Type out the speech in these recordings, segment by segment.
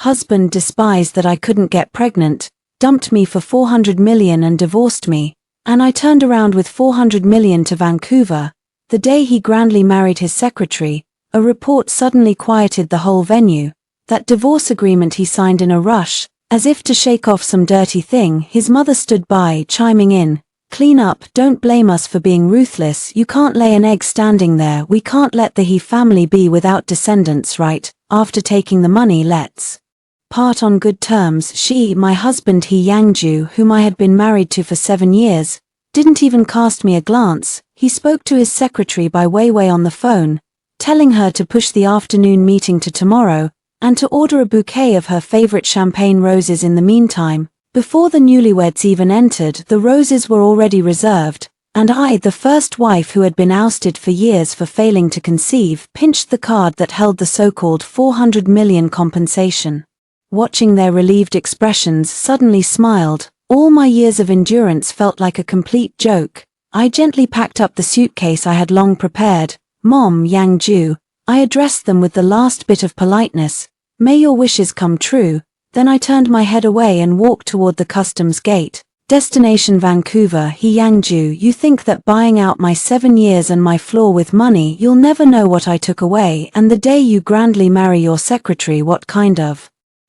husband despised that I couldn't get pregnant, dumped me for 400 million and divorced me, and I turned around with 400 million to Vancouver. The day he grandly married his secretary, a report suddenly quieted the whole venue. That divorce agreement he signed in a rush, as if to shake off some dirty thing. His mother stood by, chiming in, "Clean up, don't blame us for being ruthless. You can't lay an egg standing there. We can't let the He family be without descendants, right? After taking the money, let's part on good terms." She, my husband He Yangju, whom I had been married to for 7 years, didn't even cast me a glance. He spoke to his secretary by Weiwei on the phone, telling her to push the afternoon meeting to tomorrow, and to order a bouquet of her favorite champagne roses in the meantime. Before the newlyweds even entered, the roses were already reserved, and I, the first wife who had been ousted for years for failing to conceive, pinched the card that held the so-called 400 million compensation. Watching their relieved expressions, suddenly smiled. All my years of endurance felt like a complete joke. I gently packed up the suitcase I had long prepared. "Mom, Yangju," I addressed them with the last bit of politeness. "May your wishes come true." Then I turned my head away and walked toward the customs gate. Destination Vancouver. He Yangju, you think that buying out my 7 years and my floor with money, you'll never know what I took away, and the day you grandly marry your secretary, what kind of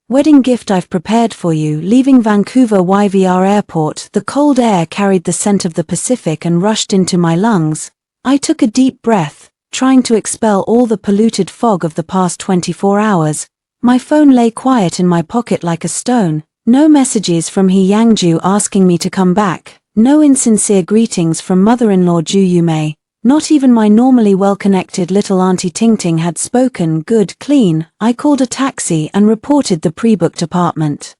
wedding gift I've prepared for you. Leaving Vancouver YVR Airport, the cold air carried the scent of the Pacific and rushed into my lungs. I took a deep breath, trying to expel all the polluted fog of the past 24 hours. My phone lay quiet in my pocket like a stone. No messages from He Yangju asking me to come back. No insincere greetings from mother-in-law Ju Yumei. Not even my normally well-connected little auntie Tingting had spoken. Good, clean. I called a taxi and reported the pre-booked apartment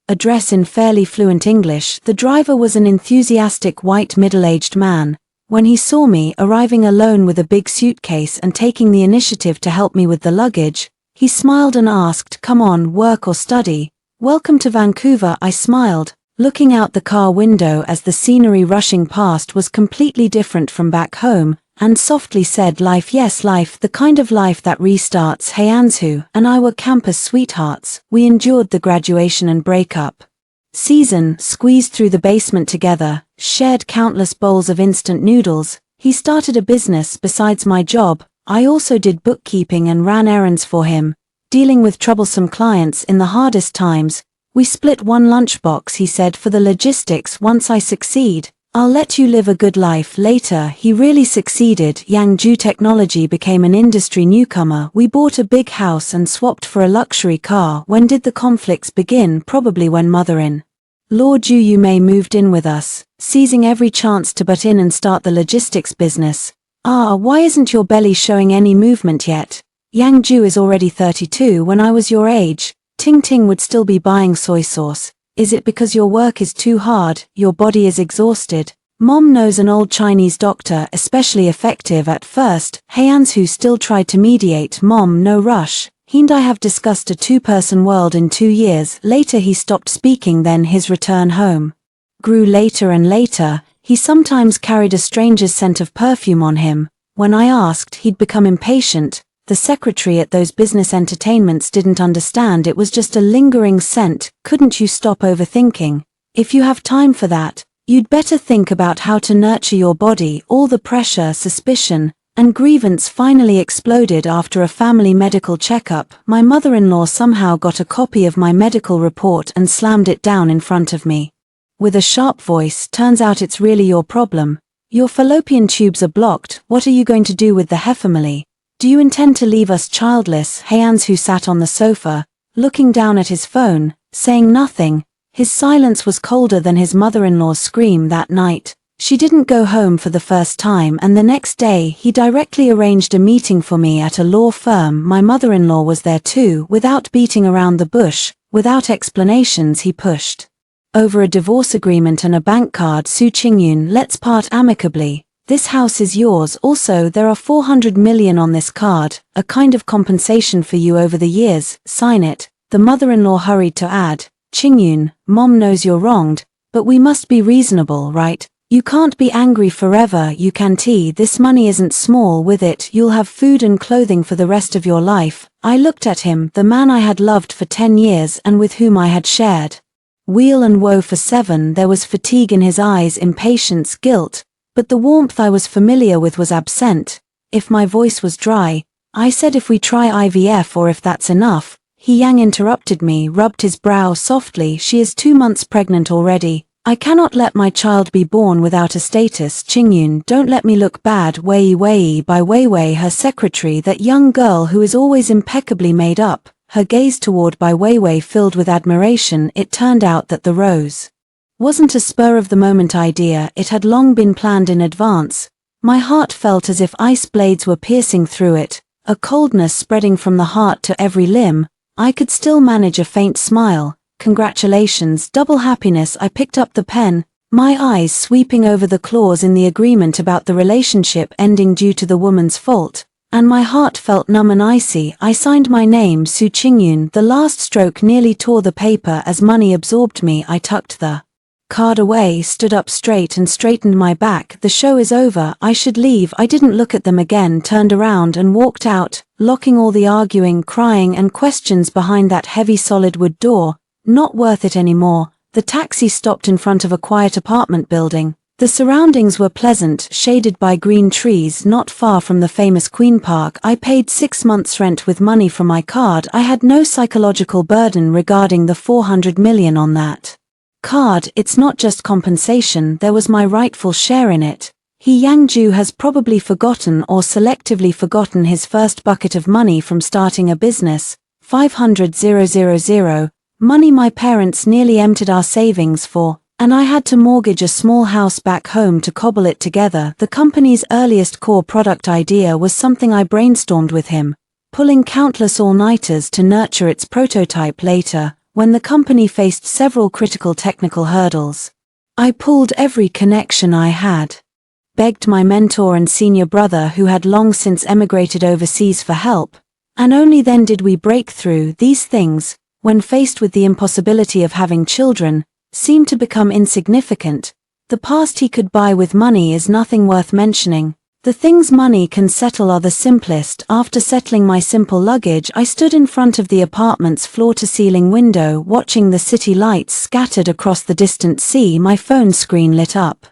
address in fairly fluent English. The driver was an enthusiastic white middle-aged man. When he saw me arriving alone with a big suitcase and taking the initiative to help me with the luggage, he smiled and asked, "Come on, work or study?" "Welcome to Vancouver," I smiled, looking out the car window as the scenery rushing past was completely different from back home, and softly said, "Life, yes, life, the kind of life that restarts." Heiansu and I were campus sweethearts. We endured the graduation and breakup season, squeezed through the basement together, shared countless bowls of instant noodles. He started a business besides my job. I also did bookkeeping and ran errands for him, dealing with troublesome clients in the hardest times. We split one lunchbox, he said, for the logistics. "Once I succeed, I'll let you live a good life." Later, he really succeeded. Yangju Technology became an industry newcomer. We bought a big house and swapped for a luxury car. When did the conflicts begin? Probably when mother-in-law Ju Yumei moved in with us, seizing every chance to butt in and start the logistics business. "Ah, why isn't your belly showing any movement yet? Yangju is already 32. When I was your age, Tingting would still be buying soy sauce. Is it because your work is too hard, your body is exhausted?" Mom knows an old Chinese doctor, especially effective at first. Heiansu still tried to mediate. "Mom, no rush. He and I have discussed a two-person world in 2 years." Later he stopped speaking. Then his return home grew later and later. He sometimes carried a stranger's scent of perfume on him. When I asked, he'd become impatient. The secretary at those business entertainments didn't understand. It was just a lingering scent. "Couldn't you stop overthinking? If you have time for that, you'd better think about how to nurture your body." All the pressure, suspicion, and grievance finally exploded after a family medical checkup. My mother-in-law somehow got a copy of my medical report and slammed it down in front of me. With a sharp voice, "Turns out it's really your problem. Your fallopian tubes are blocked. What are you going to do with the hefamily? Do you intend to leave us childless?" Heiansu sat on the sofa, looking down at his phone, saying nothing. His silence was colder than his mother-in-law's scream that night. She didn't go home for the first time, and the next day he directly arranged a meeting for me at a law firm. My mother-in-law was there too. Without beating around the bush, without explanations, he pushed over a divorce agreement and a bank card. "Su Qingyun, let's part amicably. This house is yours. Also, there are 400 million on this card, a kind of compensation for you over the years. Sign it." The mother-in-law hurried to add, "Qingyun, Mom knows you're wronged, but we must be reasonable, right? You can't be angry forever, you can tea. This money isn't small, with it you'll have food and clothing for the rest of your life. I looked at him, the man I had loved for 10 years and with whom I had shared weal and woe for 7. There was fatigue in his eyes, impatience, guilt, but the warmth I was familiar with was absent. If my voice was dry, I said, if we try IVF, or if that's enough. He Yang interrupted me, rubbed his brow softly. She is 2 months pregnant already. I cannot let my child be born without a status. Qingyun, don't let me look bad. Wei by Wei, her secretary, that young girl who is always impeccably made up, her gaze toward Bai Weiwei filled with admiration. It turned out that the rose wasn't a spur-of-the-moment idea, it had long been planned in advance. My heart felt as if ice blades were piercing through it, a coldness spreading from the heart to every limb. I could still manage a faint smile. Congratulations, double happiness. I picked up the pen, my eyes sweeping over the clause in the agreement about the relationship ending due to the woman's fault, and my heart felt numb and icy. I signed my name, Su Qingyun. The last stroke nearly tore the paper as money absorbed me. I tucked the card away, stood up straight and straightened my back. The show is over, I should leave. I didn't look at them again, turned around and walked out, locking all the arguing, crying and questions behind that heavy solid wood door. Not worth it anymore. The taxi stopped in front of a quiet apartment building. The surroundings were pleasant, shaded by green trees not far from the famous Queen Park. I paid 6 months' rent with money from my card. I had no psychological burden regarding the 400 million on that card. It's not just compensation, there was my rightful share in it. He Yangju has probably forgotten or selectively forgotten his first bucket of money from starting a business. 500,000. Money my parents nearly emptied our savings for, and I had to mortgage a small house back home to cobble it together. The company's earliest core product idea was something I brainstormed with him, pulling countless all-nighters to nurture its prototype. Later, when the company faced several critical technical hurdles, I pulled every connection I had, begged my mentor and senior brother who had long since emigrated overseas for help, and only then did we break through. These things, when faced with the impossibility of having children, seemed to become insignificant. The past he could buy with money is nothing worth mentioning. The things money can settle are the simplest. After settling my simple luggage, I stood in front of the apartment's floor-to-ceiling window, watching the city lights scattered across the distant sea. My phone screen lit up.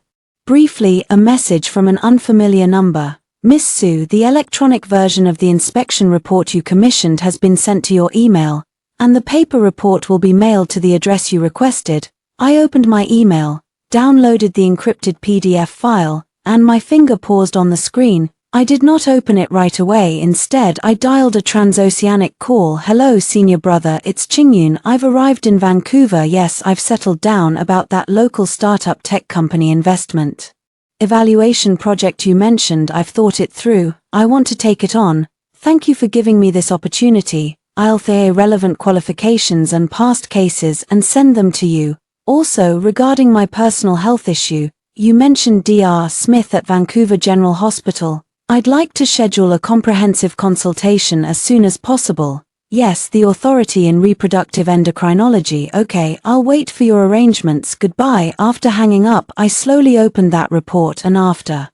Briefly, a message from an unfamiliar number. Miss Su, the electronic version of the inspection report you commissioned has been sent to your email, and the paper report will be mailed to the address you requested. I opened my email, downloaded the encrypted PDF file, and my finger paused on the screen. I did not open it right away. Instead, I dialed a transoceanic call. Hello, senior brother, it's Qingyun. I've arrived in Vancouver. Yes, I've settled down. About that local startup tech company investment evaluation project you mentioned, I've thought it through. I want to take it on. Thank you for giving me this opportunity. I'll the relevant qualifications and past cases and send them to you. Also, regarding my personal health issue, you mentioned Dr. Smith at Vancouver General Hospital. I'd like to schedule a comprehensive consultation as soon as possible. Yes, the authority in reproductive endocrinology. Okay, I'll wait for your arrangements. Goodbye. After hanging up, I slowly opened that report, and after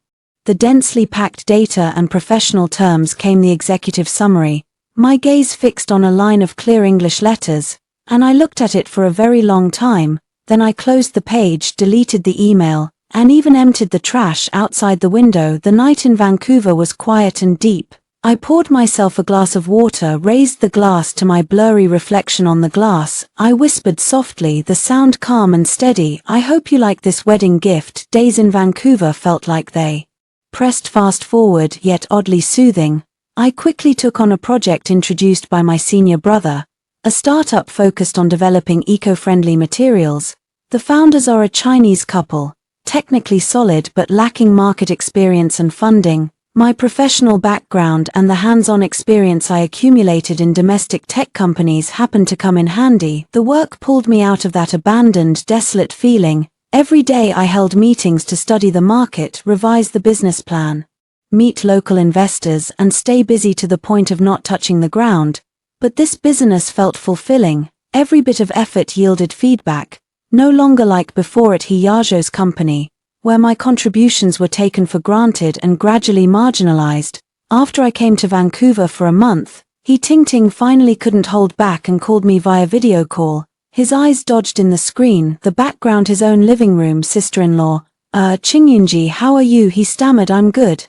the densely packed data and professional terms came the executive summary. My gaze fixed on a line of clear English letters, and I looked at it for a very long time. Then I closed the page, deleted the email, and even emptied the trash outside the window. The night in Vancouver was quiet and deep. I poured myself a glass of water, raised the glass to my blurry reflection on the glass. I whispered softly, the sound calm and steady. I hope you like this wedding gift. Days in Vancouver felt like they pressed fast forward, yet oddly soothing. I quickly took on a project introduced by my senior brother, a startup focused on developing eco-friendly materials. The founders are a Chinese couple, technically solid but lacking market experience and funding. My professional background and the hands-on experience I accumulated in domestic tech companies happened to come in handy. The work pulled me out of that abandoned, desolate feeling. Every day I held meetings to study the market, revise the business plan, meet local investors, and stay busy to the point of not touching the ground. But this business felt fulfilling. Every bit of effort yielded feedback. No longer like before at He Yaozhou's company, where my contributions were taken for granted and gradually marginalized. After I came to Vancouver for a month, He Tingting finally couldn't hold back and called me via video call. His eyes dodged in the screen, the background his own living room, sister-in-law. Qingyunji, how are you? He stammered. I'm good.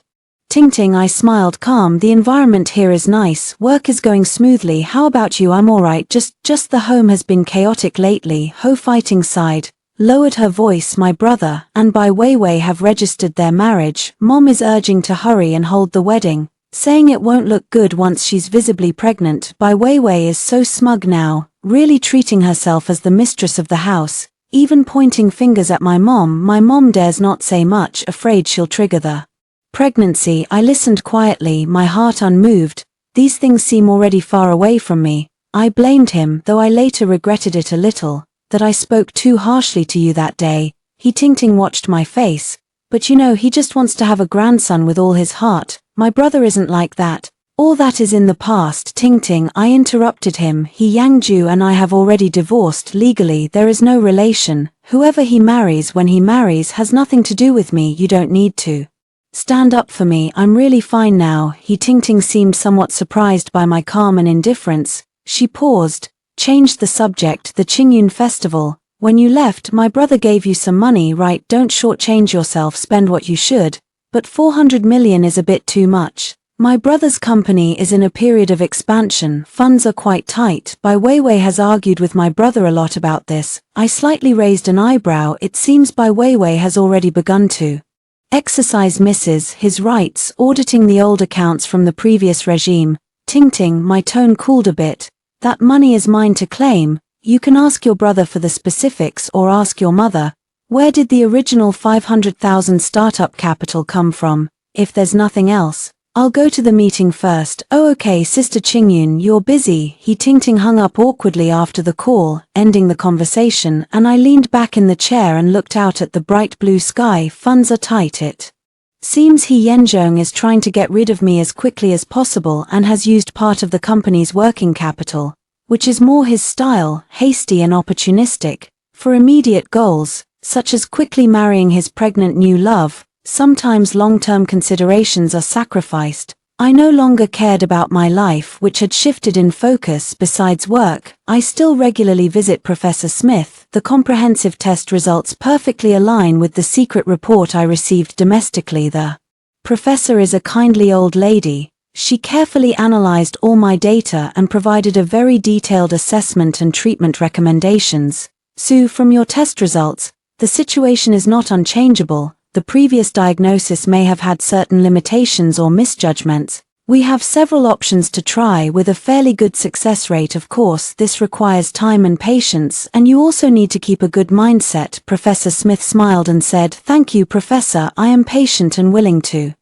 Tingting, I smiled, calm. The environment here is nice, work is going smoothly. How about you? I'm alright, just the home has been chaotic lately. Ho Fighting sighed, lowered her voice. My brother and Bai Weiwei have registered their marriage. Mom is urging to hurry and hold the wedding, saying it won't look good once she's visibly pregnant. Bai Weiwei is so smug now, really treating herself as the mistress of the house, even pointing fingers at my mom. My mom dares not say much, afraid she'll trigger the pregnancy. I listened quietly, my heart unmoved. These things seem already far away from me. I blamed him, though I later regretted it a little, that I spoke too harshly to you that day. He Tingting watched my face. But you know, he just wants to have a grandson with all his heart. My brother isn't like that. All that is in the past. Tingting, I interrupted him. He Yangju and I have already divorced legally. There is no relation. Whoever he marries when he marries has nothing to do with me. You don't need to stand up for me. I'm really fine now. He Tingting seemed somewhat surprised by my calm and indifference. She paused, changed the subject. The Qingyun festival. When you left, my brother gave you some money, right? Don't shortchange yourself, spend what you should. But 400 million is a bit too much. My brother's company is in a period of expansion, funds are quite tight. Bai Weiwei has argued with my brother a lot about this. I slightly raised an eyebrow. It seems Bai Weiwei has already begun to exercise his rights, auditing the old accounts from the previous regime. Tingting, my tone cooled a bit. That money is mine to claim. You can ask your brother for the specifics or ask your mother. Where did the original 500,000 startup capital come from? If there's nothing else, I'll go to the meeting first. Oh okay, Sister Qingyun, you're busy. He Tingting hung up awkwardly after the call, ending the conversation, and I leaned back in the chair and looked out at the bright blue sky. Funds are tight. It seems He Yanzhong is trying to get rid of me as quickly as possible and has used part of the company's working capital, which is more his style, hasty and opportunistic, for immediate goals, such as quickly marrying his pregnant new love. Sometimes long-term considerations are sacrificed. I no longer cared about my life, which had shifted in focus. Besides work, I still regularly visit Professor Smith. The comprehensive test results perfectly align with the secret report I received domestically. The professor is a kindly old lady. She carefully analyzed all my data and provided a very detailed assessment and treatment recommendations. Sue, from your test results, the situation is not unchangeable. The previous diagnosis may have had certain limitations or misjudgments. We have several options to try with a fairly good success rate. Of course, this requires time and patience, and you also need to keep a good mindset. Professor Smith smiled and said, Thank you, Professor. I am patient and willing to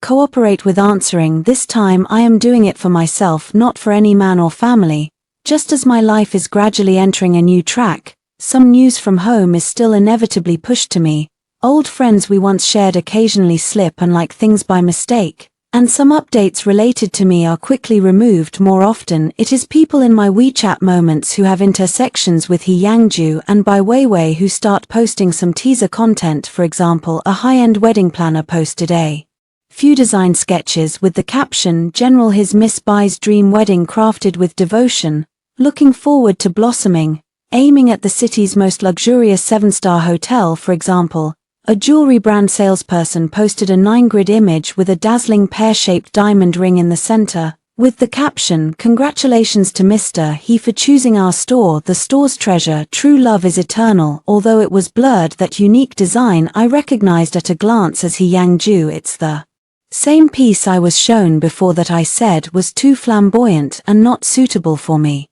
cooperate with answering. This time I am doing it for myself, not for any man or family. Just as my life is gradually entering a new track, some news from home is still inevitably pushed to me. Old friends we once shared occasionally slip and like things by mistake, and some updates related to me are quickly removed. More often, it is people in my WeChat moments who have intersections with He Yangju and Bai Weiwei who start posting some teaser content. For example, a high-end wedding planner posted a few design sketches with the caption, General His Miss Bai's dream wedding crafted with devotion, looking forward to blossoming, aiming at the city's most luxurious 7-star hotel. For example, a jewelry brand salesperson posted a 9-grid image with a dazzling pear-shaped diamond ring in the center, with the caption, Congratulations to Mr. He for choosing our store, the store's treasure, true love is eternal. Although it was blurred, that unique design I recognized at a glance as He Yangju. It's the same piece I was shown before that I said was too flamboyant and not suitable for me.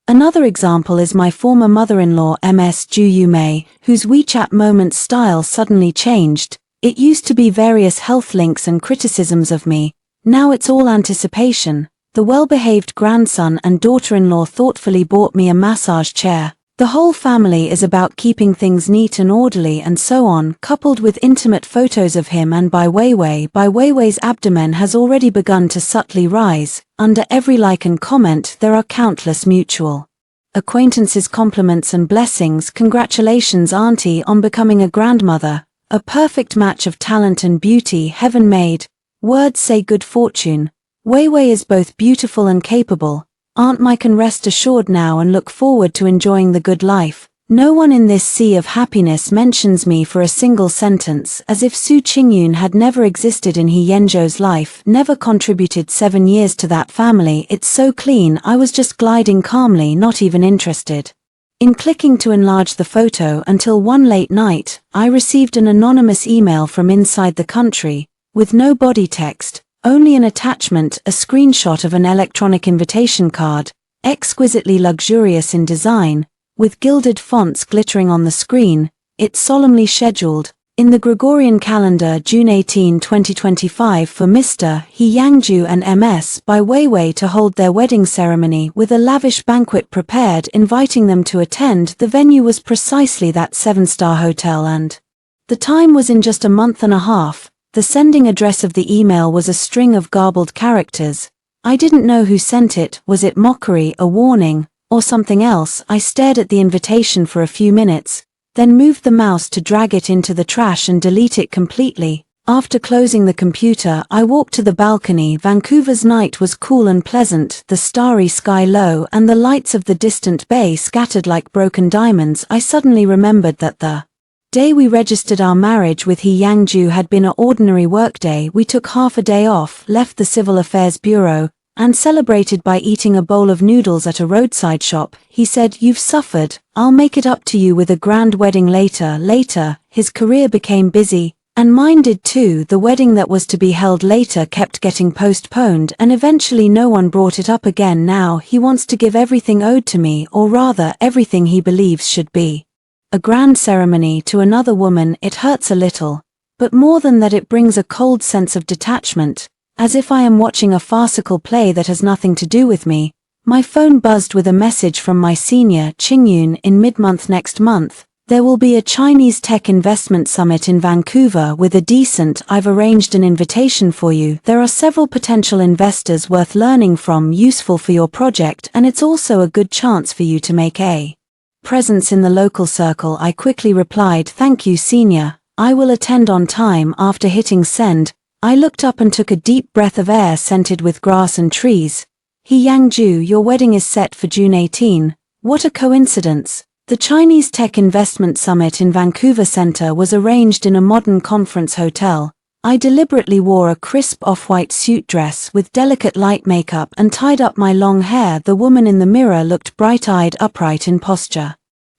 Another example is my former mother-in-law Ms. Ju Yumei, whose WeChat moments style suddenly changed. It used to be various health links and criticisms of me. Now it's all anticipation. The well-behaved grandson and daughter-in-law thoughtfully bought me a massage chair. The whole family is about keeping things neat and orderly and so on, coupled with intimate photos of him and Bai Weiwei. Bai Weiwei's abdomen has already begun to subtly rise. Under every like and comment there are countless mutual acquaintances' compliments and blessings. Congratulations, Auntie, on becoming a grandmother. A perfect match of talent and beauty, heaven made. Words say good fortune. Wei Wei is both beautiful and capable. Aunt Mai can rest assured now and look forward to enjoying the good life. No one in this sea of happiness mentions me for a single sentence, as if Su Qingyun had never existed in He Yanzhou's life, never contributed 7 years to that family. It's so clean, I was just gliding calmly, not even interested in clicking to enlarge the photo until one late night, I received an anonymous email from inside the country, with no body text, only an attachment, a screenshot of an electronic invitation card, exquisitely luxurious in design, with gilded fonts glittering on the screen. It's solemnly scheduled, in the Gregorian calendar, June 18, 2025 for Mr. He Yangzhou and MS by Wei Wei to hold their wedding ceremony with a lavish banquet prepared, inviting them to attend. The venue was precisely that 7-star hotel and the time was in just a month and a half. The sending address of the email was a string of garbled characters. I didn't know who sent it. Was it mockery, a warning, or something else? I stared at the invitation for a few minutes, then moved the mouse to drag it into the trash and delete it completely. After closing the computer, I walked to the balcony. Vancouver's night was cool and pleasant, the starry sky low and the lights of the distant bay scattered like broken diamonds. I suddenly remembered that the day we registered our marriage with He Yangzhou had been an ordinary workday. We took half a day off, left the Civil Affairs Bureau, and celebrated by eating a bowl of noodles at a roadside shop. He said, "You've suffered, I'll make it up to you with a grand wedding later." Later, his career became busy, and mine did too. The wedding that was to be held later kept getting postponed, and eventually no one brought it up again. Now he wants to give everything owed to me, or rather, everything he believes should be a grand ceremony, to another woman. It hurts a little, but more than that, it brings a cold sense of detachment, as if I am watching a farcical play that has nothing to do with me. My phone buzzed with a message from my senior, Qingyun. In mid-month next month, there will be a Chinese Tech Investment Summit in Vancouver with a decent. I've arranged an invitation for you. There are several potential investors worth learning from, useful for your project, and it's also a good chance for you to make a presence in the local circle. I quickly replied, "Thank you, senior. I will attend on time." After hitting send, I looked up and took a deep breath of air scented with grass and trees. He Yangzhou, your wedding is set for June 18. What a coincidence. The Chinese Tech Investment Summit in Vancouver Centre was arranged in a modern conference hotel. I deliberately wore a crisp off-white suit dress with delicate light makeup and tied up my long hair. The woman in the mirror looked bright-eyed, upright in posture,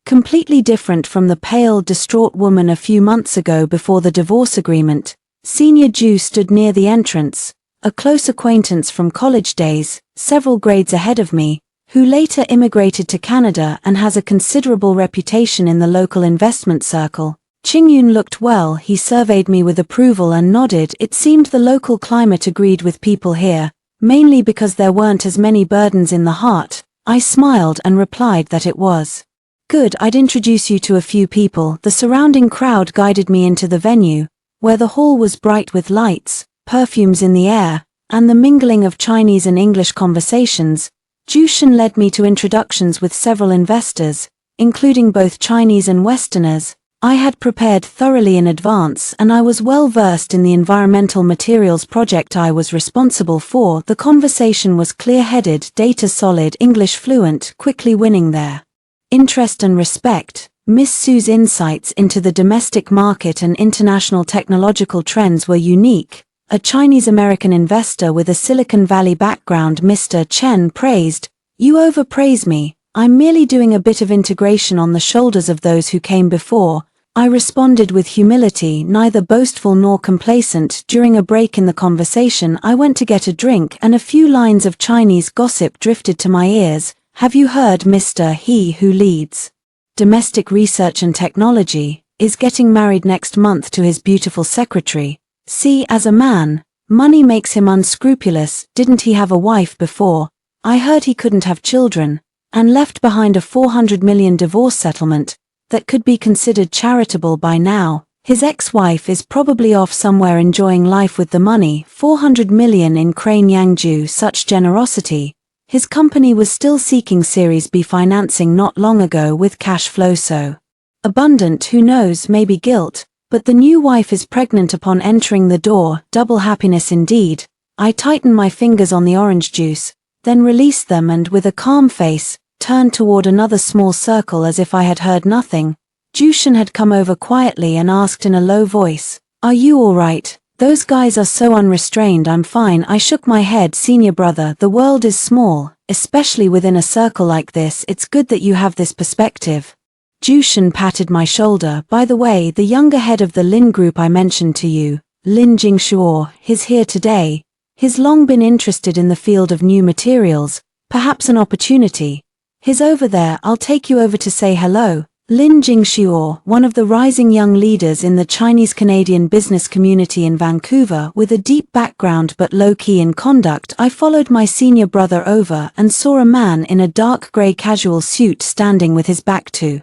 completely different from the pale, distraught woman a few months ago before the divorce agreement. Senior Zhu stood near the entrance, a close acquaintance from college days, several grades ahead of me, who later immigrated to Canada and has a considerable reputation in the local investment circle. Qingyun looked well. He surveyed me with approval and nodded. It seemed the local climate agreed with people here, mainly because there weren't as many burdens in the heart. I smiled and replied that it was good. I'd introduce you to a few people. The surrounding crowd guided me into the venue, where the hall was bright with lights, perfumes in the air, and the mingling of Chinese and English conversations. Jushin led me to introductions with several investors, including both Chinese and Westerners. I had prepared thoroughly in advance, and I was well versed in the environmental materials project I was responsible for. The conversation was clear-headed, data solid, English fluent, quickly winning their interest and respect. Miss Su's insights into the domestic market and international technological trends were unique. A Chinese-American investor with a Silicon Valley background, Mr. Chen, praised, "You overpraise me. I'm merely doing a bit of integration on the shoulders of those who came before." I responded with humility, neither boastful nor complacent. During a break in the conversation, I went to get a drink and a few lines of Chinese gossip drifted to my ears. "Have you heard Mr. He, who leads domestic research and technology, is getting married next month to his beautiful secretary? See, as a man, money makes him unscrupulous. Didn't he have a wife before? I heard he couldn't have children, and left behind a 400 million divorce settlement that could be considered charitable by now. His ex-wife is probably off somewhere enjoying life with the money. 400 million in Crane Yangzhou, such generosity. His company was still seeking Series B financing not long ago with cash flow so abundant. Who knows, maybe guilt, But the new wife is pregnant upon entering the door, double happiness indeed. I tightened my fingers on the orange juice, then released them and with a calm face, turned toward another small circle as if I had heard nothing. Jushin had come over quietly and asked in a low voice, "Are you all right? Those guys are so unrestrained." "I'm fine." I shook my head. "Senior brother, the world is small, especially within a circle like this. It's good that you have this perspective." Jushin patted my shoulder. "By the way, the younger head of the Lin group I mentioned to you, Lin Jingshuo, he's here today. He's long been interested in the field of new materials, perhaps an opportunity. He's over there. I'll take you over to say hello." Lin Jingshuo, one of the rising young leaders in the Chinese-Canadian business community in Vancouver with a deep background but low-key in conduct. I followed my senior brother over and saw a man in a dark grey casual suit standing with his back to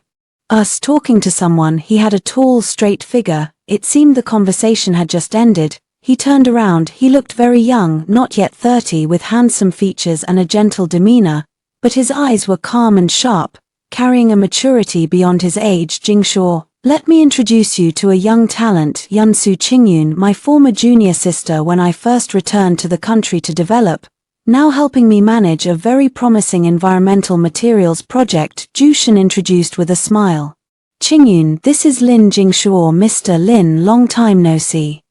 us talking to someone. He had a tall, straight figure. It seemed the conversation had just ended. He turned around. He looked very young, not yet 30, with handsome features and a gentle demeanor, but his eyes were calm and sharp, carrying a maturity beyond his age. "Jingshuo, let me introduce you to a young talent, Yunsu Qingyun, my former junior sister when I first returned to the country to develop, now helping me manage a very promising environmental materials project," Jushin introduced with a smile. "Qingyun, this is Lin Jingshuo. Mr. Lin, long time no see."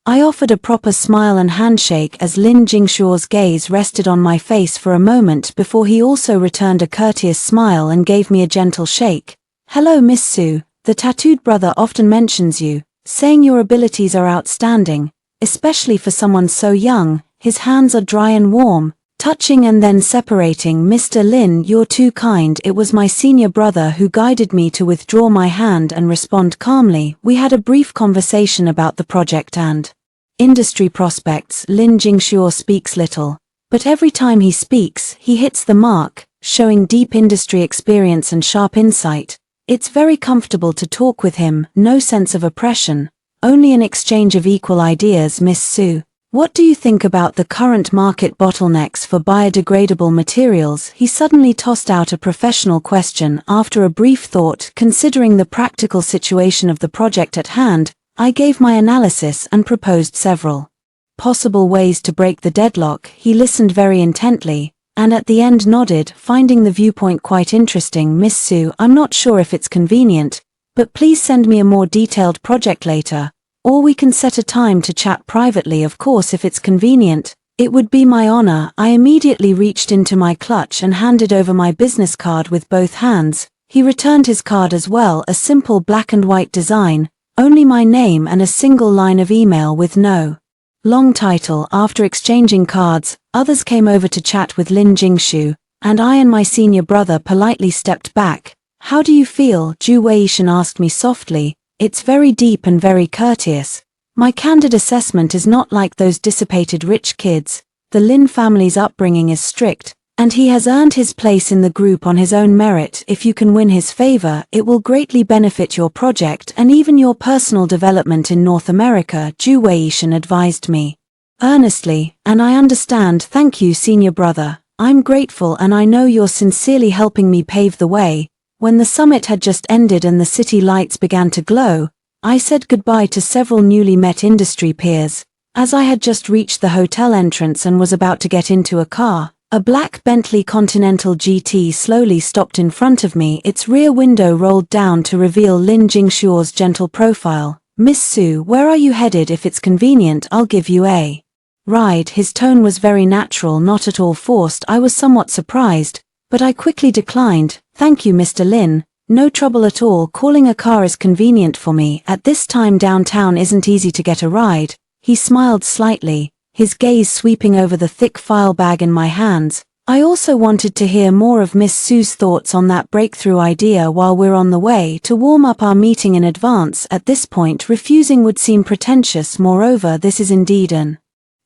I offered a proper smile and handshake as Lin Jingshuo's gaze rested on my face for a moment before he also returned a courteous smile and gave me a gentle shake. "Hello Miss Su, the tattooed brother often mentions you, saying your abilities are outstanding, especially for someone so young." His hands are dry and warm, touching and then separating. "Mr. Lin, you're too kind." It was my senior brother who guided me to withdraw my hand and respond calmly. We had a brief conversation about the project and industry prospects. Lin Jingshuo speaks little, but every time he speaks, he hits the mark, showing deep industry experience and sharp insight. It's very comfortable to talk with him, no sense of oppression, only an exchange of equal ideas. "Miss Su, what do you think about the current market bottlenecks for biodegradable materials?" He suddenly tossed out a professional question. After a brief thought, considering the practical situation of the project at hand, I gave my analysis and proposed several possible ways to break the deadlock. He listened very intently, and at the end nodded, finding the viewpoint quite interesting. "Miss Su, I'm not sure if it's convenient, but please send me a more detailed project later. Or we can set a time to chat privately." "Of course, if it's convenient, it would be my honor." I immediately reached into my clutch and handed over my business card with both hands. He returned his card as well, a simple black and white design, only my name and a single line of email with no long title. After exchanging cards, others came over to chat with Lin Jingshu, and I and my senior brother politely stepped back. "How do you feel?" Zhu Weishan asked me softly. "It's very deep and very courteous. My candid assessment is not like those dissipated rich kids. The Lin family's upbringing is strict, and he has earned his place in the group on his own merit. If you can win his favor, it will greatly benefit your project and even your personal development in North America," Zhu Weishan advised me earnestly. "And I understand. Thank you, senior brother. I'm grateful and I know you're sincerely helping me pave the way." When the summit had just ended and the city lights began to glow, I said goodbye to several newly met industry peers. As I had just reached the hotel entrance and was about to get into a car, a black Bentley Continental GT slowly stopped in front of me. Its rear window rolled down to reveal Lin Jingshuo's gentle profile. "Miss Su, where are you headed? If it's convenient, I'll give you a ride." His tone was very natural, not at all forced. I was somewhat surprised, but I quickly declined. "Thank you, Mr. Lin. No trouble at all. Calling a car is convenient for me. At this time downtown isn't easy to get a ride." He smiled slightly, his gaze sweeping over the thick file bag in my hands. I also wanted to hear more of Miss Su's thoughts on that breakthrough idea while we're on the way to warm up our meeting in advance. At this point, refusing would seem pretentious. Moreover, this is indeed an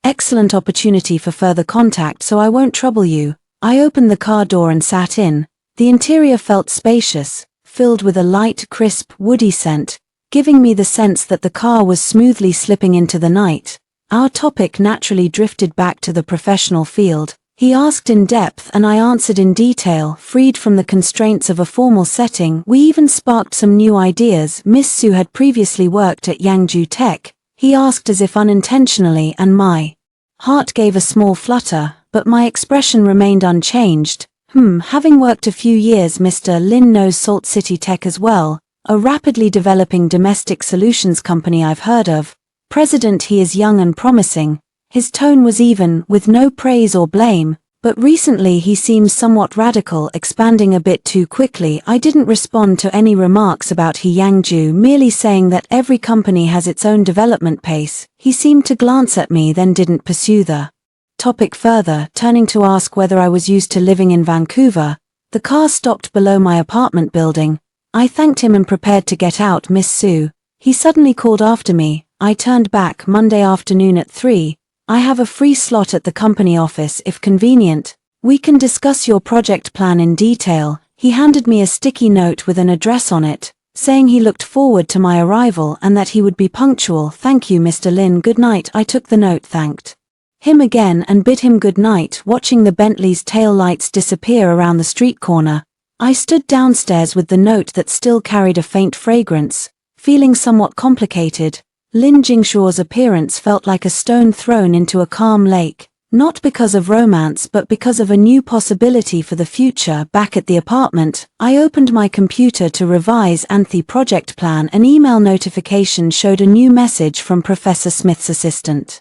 excellent opportunity for further contact, so I won't trouble you. I opened the car door and sat in. The interior felt spacious, filled with a light, crisp, woody scent, giving me the sense that the car was smoothly slipping into the night. Our topic naturally drifted back to the professional field. He asked in depth and I answered in detail, freed from the constraints of a formal setting. We even sparked some new ideas. Miss Su had previously worked at Yangju Tech, he asked as if unintentionally, and my heart gave a small flutter, but my expression remained unchanged. Having worked a few years, Mr. Lin knows Salt City Tech as well, a rapidly developing domestic solutions company I've heard of. President, he is young and promising. His tone was even, with no praise or blame, but recently he seems somewhat radical, expanding a bit too quickly. I didn't respond to any remarks about He Yangju, merely saying that every company has its own development pace. He seemed to glance at me, then didn't pursue the topic further, turning to ask whether I was used to living in Vancouver. The car stopped below my apartment building. I thanked him and prepared to get out. Miss Su. He suddenly called after me. I turned back. Monday afternoon at 3. I have a free slot at the company office if convenient. We can discuss your project plan in detail. He handed me a sticky note with an address on it, saying he looked forward to my arrival and that he would be punctual. Thank you, Mr. Lin. Good night. I took the note, thanked him again and bid him good night, watching the Bentley's tail lights disappear around the street corner. I stood downstairs with the note that still carried a faint fragrance, feeling somewhat complicated. Lin Jingshuo's appearance felt like a stone thrown into a calm lake, not because of romance but because of a new possibility for the future. Back at the apartment, I opened my computer to revise the project plan. An email notification showed a new message from Professor Smith's assistant,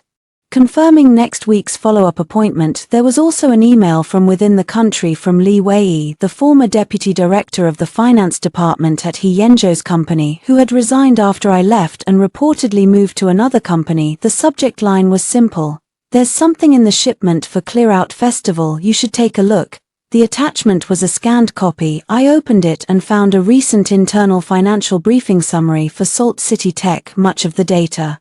confirming next week's follow-up appointment. There was also an email from within the country from Li Wei, the former deputy director of the finance department at He Yenzhou's company, who had resigned after I left and reportedly moved to another company. The subject line was simple: "There's something in the shipment for Clear Out Festival, you should take a look." The attachment was a scanned copy. I opened it and found a recent internal financial briefing summary for Salt City Tech. Much of the data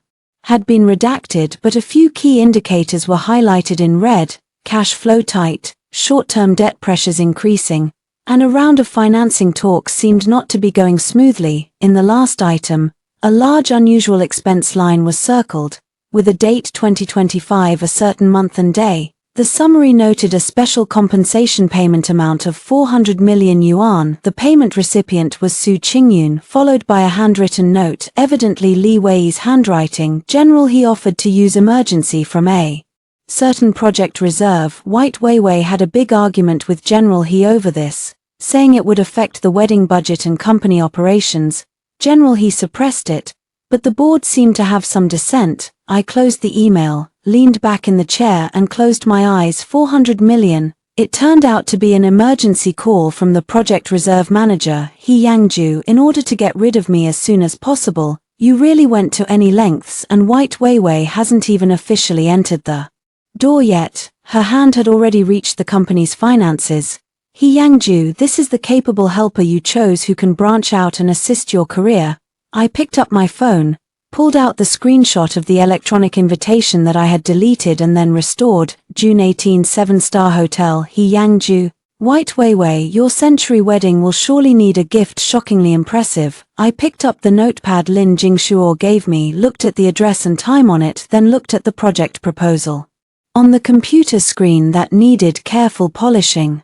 had been redacted, but a few key indicators were highlighted in red: cash flow tight, short-term debt pressures increasing, and a round of financing talks seemed not to be going smoothly. In the last item, a large unusual expense line was circled, with a date 2025, a certain month and day. The summary noted a special compensation payment amount of 400 million yuan. The payment recipient was Su Qingyun, followed by a handwritten note, evidently Li Wei's handwriting. General, he offered to use emergency from a certain project reserve. White Weiwei had a big argument with General He over this, saying it would affect the wedding budget and company operations. General He suppressed it, but the board seemed to have some dissent. I closed the email, leaned back in the chair and closed my eyes. 400 million. It turned out to be an emergency call from the project reserve manager, He Yangju, in order to get rid of me as soon as possible. You really went to any lengths, and White Weiwei hasn't even officially entered the door yet. Her hand had already reached the company's finances. He Yangju, this is the capable helper you chose who can branch out and assist your career. I picked up my phone, pulled out the screenshot of the electronic invitation that I had deleted and then restored. June 18, 7-star hotel, He Yangju. White Weiwei, your century wedding will surely need a gift shockingly impressive. I picked up the notepad Lin Jingshuo gave me, looked at the address and time on it, then looked at the project proposal on the computer screen that needed careful polishing.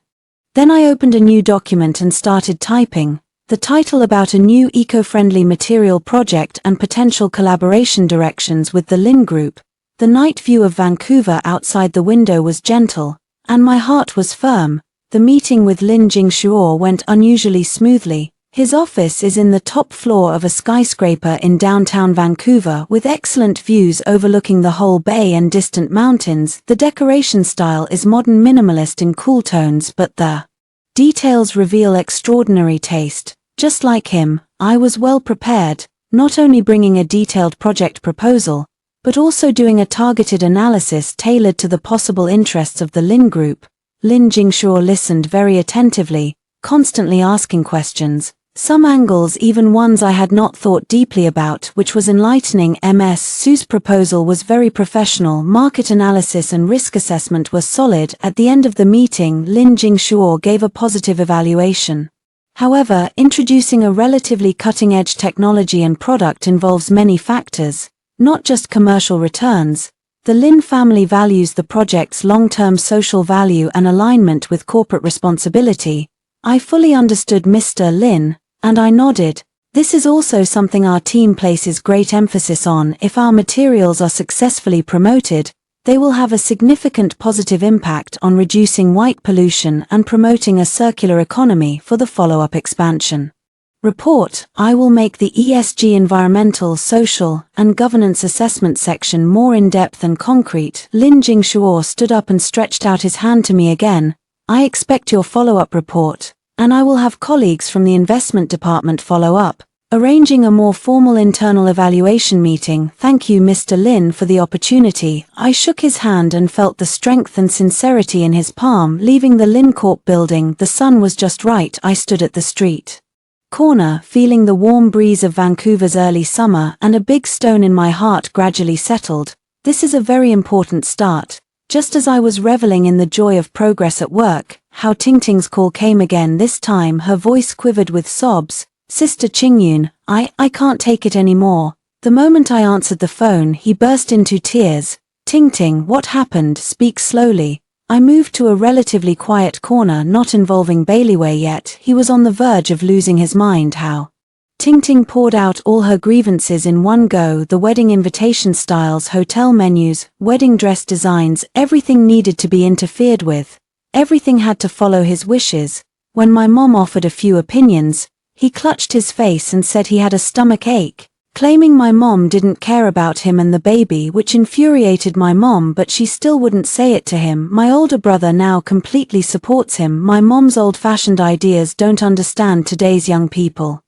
Then I opened a new document and started typing. The title about a new eco-friendly material project and potential collaboration directions with the Lin Group. The night view of Vancouver outside the window was gentle, and my heart was firm. The meeting with Lin Jingshuo went unusually smoothly. His office is in the top floor of a skyscraper in downtown Vancouver with excellent views overlooking the whole bay and distant mountains. The decoration style is modern minimalist in cool tones, but the details reveal extraordinary taste. Just like him, I was well prepared, not only bringing a detailed project proposal, but also doing a targeted analysis tailored to the possible interests of the Lin Group. Lin Jingshuo listened very attentively, constantly asking questions, some angles even ones I had not thought deeply about, which was enlightening. Ms. Su's proposal was very professional, market analysis and risk assessment were solid. At the end of the meeting, Lin Jingshuo gave a positive evaluation. However, introducing a relatively cutting-edge technology and product involves many factors, not just commercial returns. The Lin family values the project's long-term social value and alignment with corporate responsibility. I fully understood Mr. Lin, and I nodded. This is also something our team places great emphasis on. If our materials are successfully promoted, they will have a significant positive impact on reducing white pollution and promoting a circular economy for the follow-up expansion. Report, I will make the ESG environmental, social, and governance assessment section more in-depth and concrete. Lin Jingshuo stood up and stretched out his hand to me again. I expect your follow-up report, and I will have colleagues from the investment department follow up, arranging a more formal internal evaluation meeting. Thank you, Mr. Lin, for the opportunity. I shook his hand and felt the strength and sincerity in his palm. Leaving the Lin Corp building, the sun was just right. I stood at the street corner, feeling the warm breeze of Vancouver's early summer, and a big stone in my heart gradually settled. This is a very important start. Just as I was reveling in the joy of progress at work, Hao Tingting's call came again. This time her voice quivered with sobs. Sister Qingyun, I can't take it anymore. The moment I answered the phone, he burst into tears. Tingting, what happened? Speak slowly. I moved to a relatively quiet corner, not involving Bailiwei yet. He was on the verge of losing his mind. Hao Tingting poured out all her grievances in one go: the wedding invitation styles, hotel menus, wedding dress designs, everything needed to be interfered with. Everything had to follow his wishes. When my mom offered a few opinions, he clutched his face and said he had a stomach ache, claiming my mom didn't care about him and the baby, which infuriated my mom, but she still wouldn't say it to him. My older brother now completely supports him. My mom's old-fashioned ideas don't understand today's young people,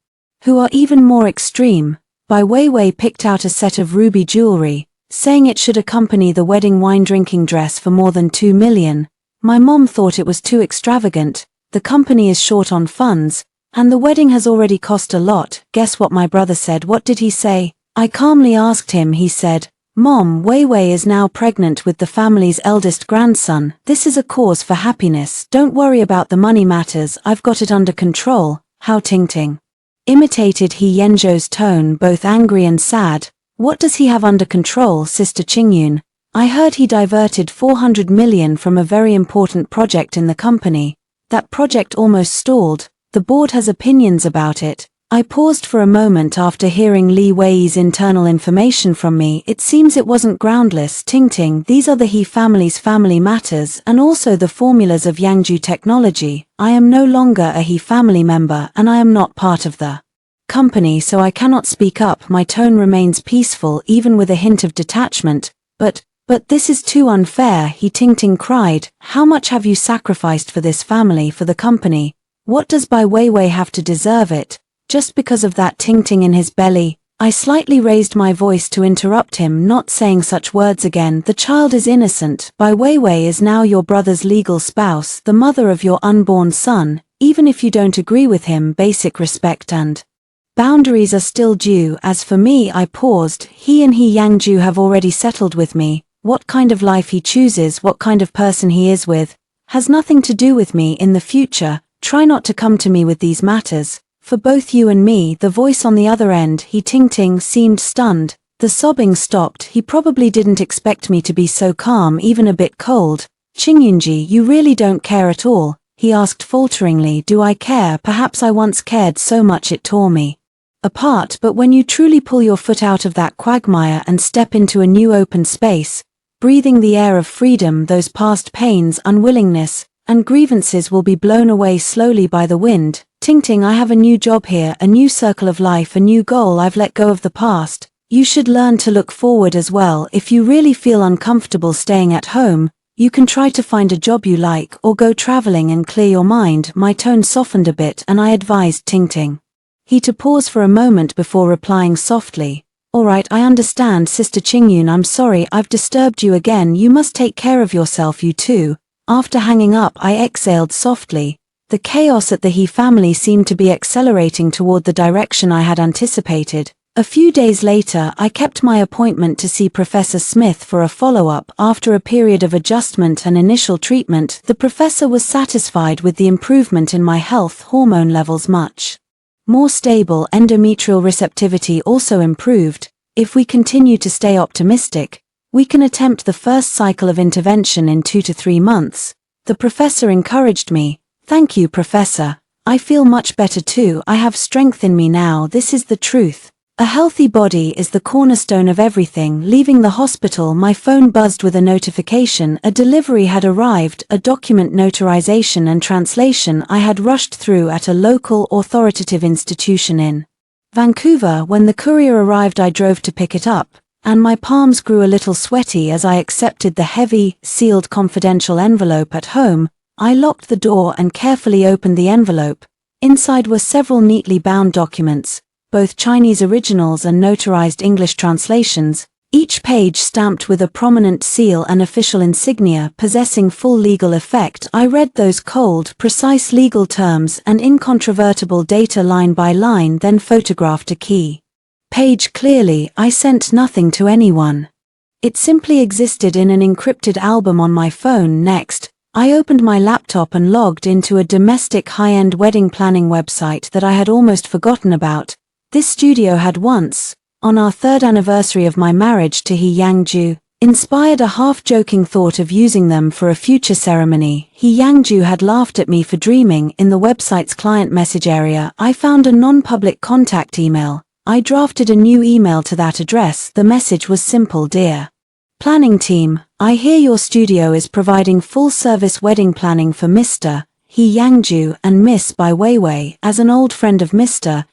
who are even more extreme. Bai Weiwei picked out a set of ruby jewelry, saying it should accompany the wedding wine-drinking dress for more than 2 million. My mom thought it was too extravagant. The company is short on funds, and the wedding has already cost a lot. Guess what my brother said? What did he say? I calmly asked him. He said, Mom, Weiwei is now pregnant with the family's eldest grandson. This is a cause for happiness. Don't worry about the money matters. I've got it under control. Hao Tingting imitated He Yanzhou's tone, both angry and sad. What does he have under control, Sister Qingyun? I heard he diverted 400 million from a very important project in the company. That project almost stalled. The board has opinions about it. I paused for a moment after hearing Li Wei's internal information from me. It seems it wasn't groundless. Tingting, these are the He family's family matters and also the formulas of Yangzhou technology. I am no longer a He family member and I am not part of the company, so I cannot speak up. My tone remains peaceful, even with a hint of detachment. But this is too unfair, He Tingting cried. How much have you sacrificed for this family, for the company? What does Bai Weiwei have to deserve it? Just because of that Tingting in his belly? I slightly raised my voice to interrupt him, not saying such words again. The child is innocent. Bai Weiwei is now your brother's legal spouse, the mother of your unborn son. Even if you don't agree with him, basic respect and boundaries are still due. As for me, I paused. He and He Yangzhou have already settled with me. What kind of life he chooses, what kind of person he is with, has nothing to do with me in the future. Try not to come to me with these matters. For both you and me. The voice on the other end, He Tingting, seemed stunned. The sobbing stopped. He probably didn't expect me to be so calm, even a bit cold. Qingyunji, you really don't care at all? He asked falteringly. Do I care? Perhaps I once cared so much it tore me apart, but when you truly pull your foot out of that quagmire and step into a new open space, breathing the air of freedom, those past pains, unwillingness, and grievances will be blown away slowly by the wind. Tingting, I have a new job here, a new circle of life, a new goal. I've let go of the past. You should learn to look forward as well. If you really feel uncomfortable staying at home, you can try to find a job you like or go traveling and clear your mind. My tone softened a bit and I advised Tingting. He to pause for a moment before replying softly. All right, I understand, Sister Qingyun. I'm sorry I've disturbed you again. You must take care of yourself, you too. After hanging up, I exhaled softly. The chaos at the He family seemed to be accelerating toward the direction I had anticipated. A few days later, I kept my appointment to see Professor Smith for a follow-up. After a period of adjustment and initial treatment, the professor was satisfied with the improvement in my health. Hormone levels much more stable, endometrial receptivity also improved. If we continue to stay optimistic, We can attempt the first cycle of intervention in 2 to 3 months. The professor encouraged me. Thank you, Professor. I feel much better too. I have strength in me now. This is the truth. A healthy body is the cornerstone of everything. Leaving the hospital, my phone buzzed with a notification. A delivery had arrived, a document notarization and translation I had rushed through at a local authoritative institution in Vancouver. When the courier arrived, I drove to pick it up, and my palms grew a little sweaty as I accepted the heavy, sealed confidential envelope. At home, I locked the door and carefully opened the envelope. Inside were several neatly bound documents, both Chinese originals and notarized English translations, each page stamped with a prominent seal and official insignia possessing full legal effect. I read those cold, precise legal terms and incontrovertible data line by line, then photographed a key page clearly. I sent nothing to anyone. It simply existed in an encrypted album on my phone. Next, I opened my laptop and logged into a domestic high-end wedding planning website that I had almost forgotten about. This studio had once, on our 3rd anniversary of my marriage to He Yangju, inspired a half-joking thought of using them for a future ceremony. He Yangju had laughed at me for dreaming. In the website's client message area, I found a non-public contact email. I drafted a new email to that address. The message was simple. Dear planning team, I hear your studio is providing full-service wedding planning for Mr. He Yangju and Miss Bai Weiwei. As an old friend of Mr.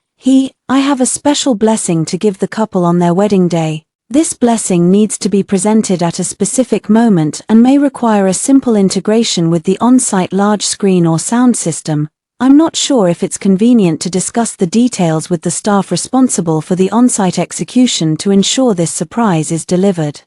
I have a special blessing to give the couple on their wedding day. This blessing needs to be presented at a specific moment and may require a simple integration with the on-site large screen or sound system. I'm not sure if it's convenient to discuss the details with the staff responsible for the on-site execution to ensure this surprise is delivered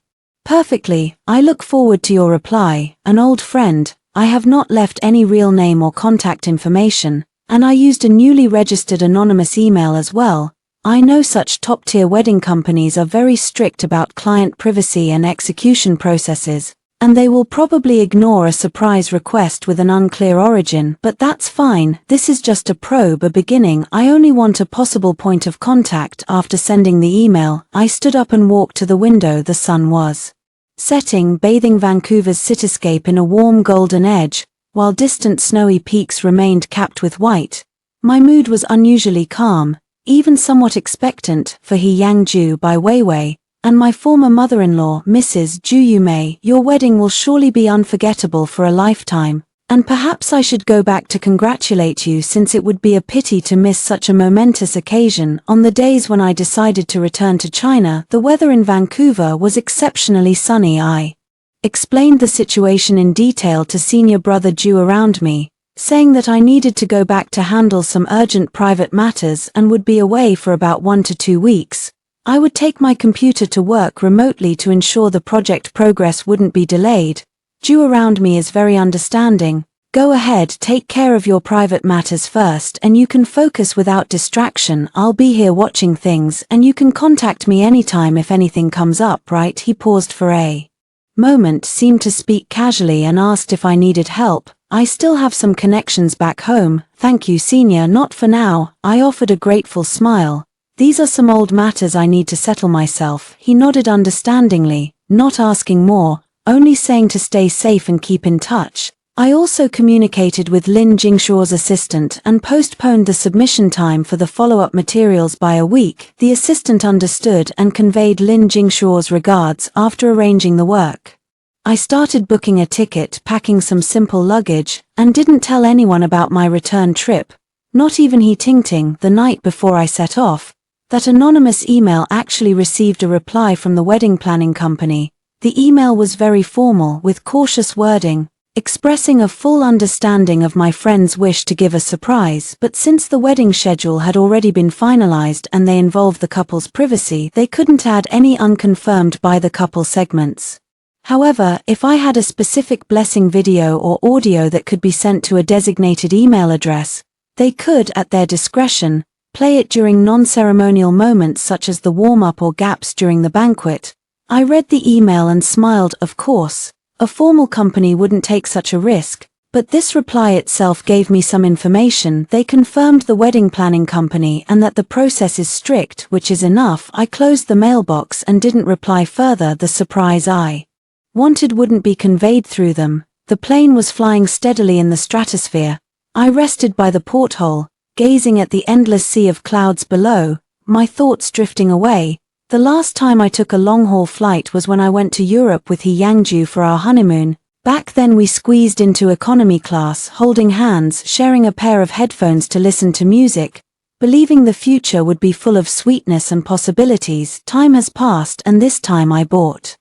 perfectly. I look forward to your reply. An old friend. I have not left any real name or contact information, and I used a newly registered anonymous email as well. I know such top-tier wedding companies are very strict about client privacy and execution processes, and they will probably ignore a surprise request with an unclear origin, but that's fine. This is just a probe, a beginning. I only want a possible point of contact. After sending the email, I stood up and walked to the window. The sun was setting, bathing Vancouver's cityscape in a warm golden edge, while distant snowy peaks remained capped with white. My mood was unusually calm, even somewhat expectant, for He Yangju Bai Weiwei, and my former mother-in-law, Mrs. Ju Yumei. Your wedding will surely be unforgettable for a lifetime, and perhaps I should go back to congratulate you, since it would be a pity to miss such a momentous occasion. On the days when I decided to return to China, the weather in Vancouver was exceptionally sunny. I explained the situation in detail to senior brother Ju around me, saying that I needed to go back to handle some urgent private matters and would be away for about 1 to 2 weeks. I would take my computer to work remotely to ensure the project progress wouldn't be delayed. Ju around me is very understanding. Go ahead, take care of your private matters first and you can focus without distraction. I'll be here watching things and you can contact me anytime if anything comes up, right? He paused for a moment, seemed to speak casually, and asked if I needed help. I still have some connections back home. Thank you, senior, not for now. I offered a grateful smile. These are some old matters I need to settle myself. He nodded understandingly, not asking more, only saying to stay safe and keep in touch. I also communicated with Lin Jingshuo's assistant and postponed the submission time for the follow-up materials by a week. The assistant understood and conveyed Lin Jingshuo's regards. After arranging the work, I started booking a ticket, packing some simple luggage, and didn't tell anyone about my return trip. Not even He Tingting. The night before I set off, that anonymous email actually received a reply from the wedding planning company. The email was very formal, with cautious wording, expressing a full understanding of my friend's wish to give a surprise, but since the wedding schedule had already been finalized and they involved the couple's privacy, they couldn't add any unconfirmed by the couple segments. However, if I had a specific blessing video or audio that could be sent to a designated email address, they could, at their discretion, play it during non-ceremonial moments such as the warm-up or gaps during the banquet. I read the email and smiled. Of course, a formal company wouldn't take such a risk, But this reply itself gave me some information. They confirmed the wedding planning company and that the process is strict, which is enough. I closed the mailbox and didn't reply further. The surprise I wanted wouldn't be conveyed through them. The plane was flying steadily in the stratosphere. I rested by the porthole, gazing at the endless sea of clouds below, my thoughts drifting away. The last time I took a long-haul flight was when I went to Europe with He Yangju for our honeymoon. Back then we squeezed into economy class, holding hands, sharing a pair of headphones to listen to music, believing the future would be full of sweetness and possibilities. Time has passed and this time I bought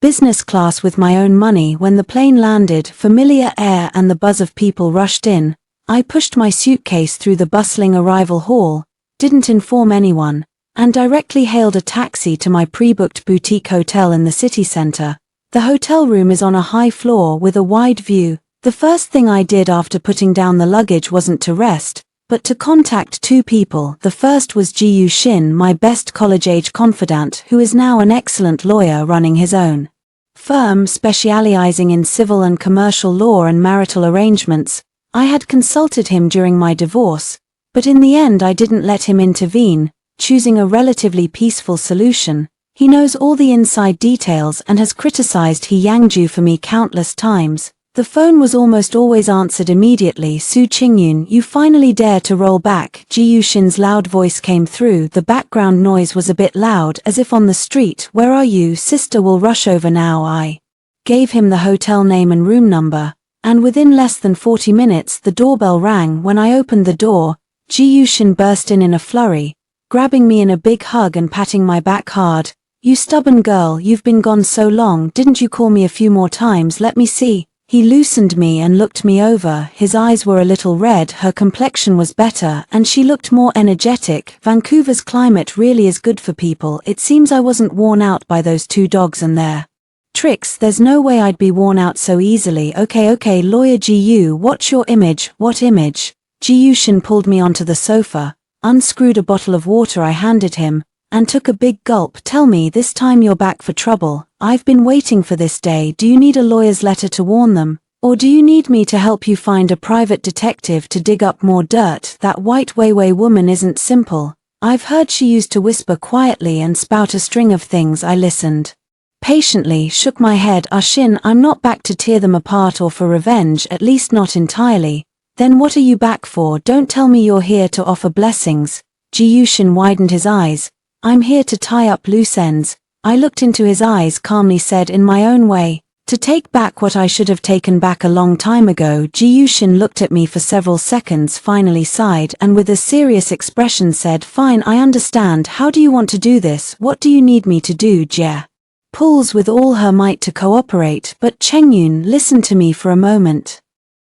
business class with my own money. When the plane landed, familiar air and the buzz of people rushed in. I pushed my suitcase through the bustling arrival hall, didn't inform anyone, and directly hailed a taxi to my pre-booked boutique hotel in the city center. The hotel room is on a high floor with a wide view. The first thing I did after putting down the luggage wasn't to rest, but to contact two people. The first was Ji Yuxin, my best college-age confidant, who is now an excellent lawyer running his own firm specializing in civil and commercial law and marital arrangements. I had consulted him during my divorce, but in the end I didn't let him intervene, choosing a relatively peaceful solution. He knows all the inside details and has criticized He Yangju for me countless times. The phone was almost always answered immediately. Su Qingyun, you finally dare to roll back. Ji Yuxin's loud voice came through. The background noise was a bit loud, as if on the street. Where are you? Sister will rush over now. I gave him the hotel name and room number, and within less than 40 minutes the doorbell rang. When I opened the door, Ji Yuxin burst in a flurry, grabbing me in a big hug and patting my back hard. You stubborn girl, you've been gone so long. Didn't you call me a few more times? Let me see. He loosened me and looked me over. His eyes were a little red, her complexion was better, and she looked more energetic. Vancouver's climate really is good for people. It seems I wasn't worn out by those two dogs and their tricks. There's no way I'd be worn out so easily. Okay, lawyer Ji, what's your image? What image? Ji Yuxin pulled me onto the sofa, unscrewed a bottle of water I handed him, and took a big gulp. Tell me, this time you're back for trouble. I've been waiting for this day. Do you need a lawyer's letter to warn them? Or do you need me to help you find a private detective to dig up more dirt? That White Weiwei woman isn't simple. I've heard she used to whisper quietly and spout a string of things. I listened patiently, shook my head. Shin, I'm not back to tear them apart or for revenge, at least not entirely. Then what are you back for? Don't tell me you're here to offer blessings. Ji Yuxin widened his eyes. I'm here to tie up loose ends. I looked into his eyes, calmly said in my own way, to take back what I should have taken back a long time ago. Ji Yuxin looked at me for several seconds, finally sighed, and with a serious expression said, fine, I understand. How do you want to do this? What do you need me to do? Jia pulls with all her might to cooperate, but Chengyun, listen to me for a moment.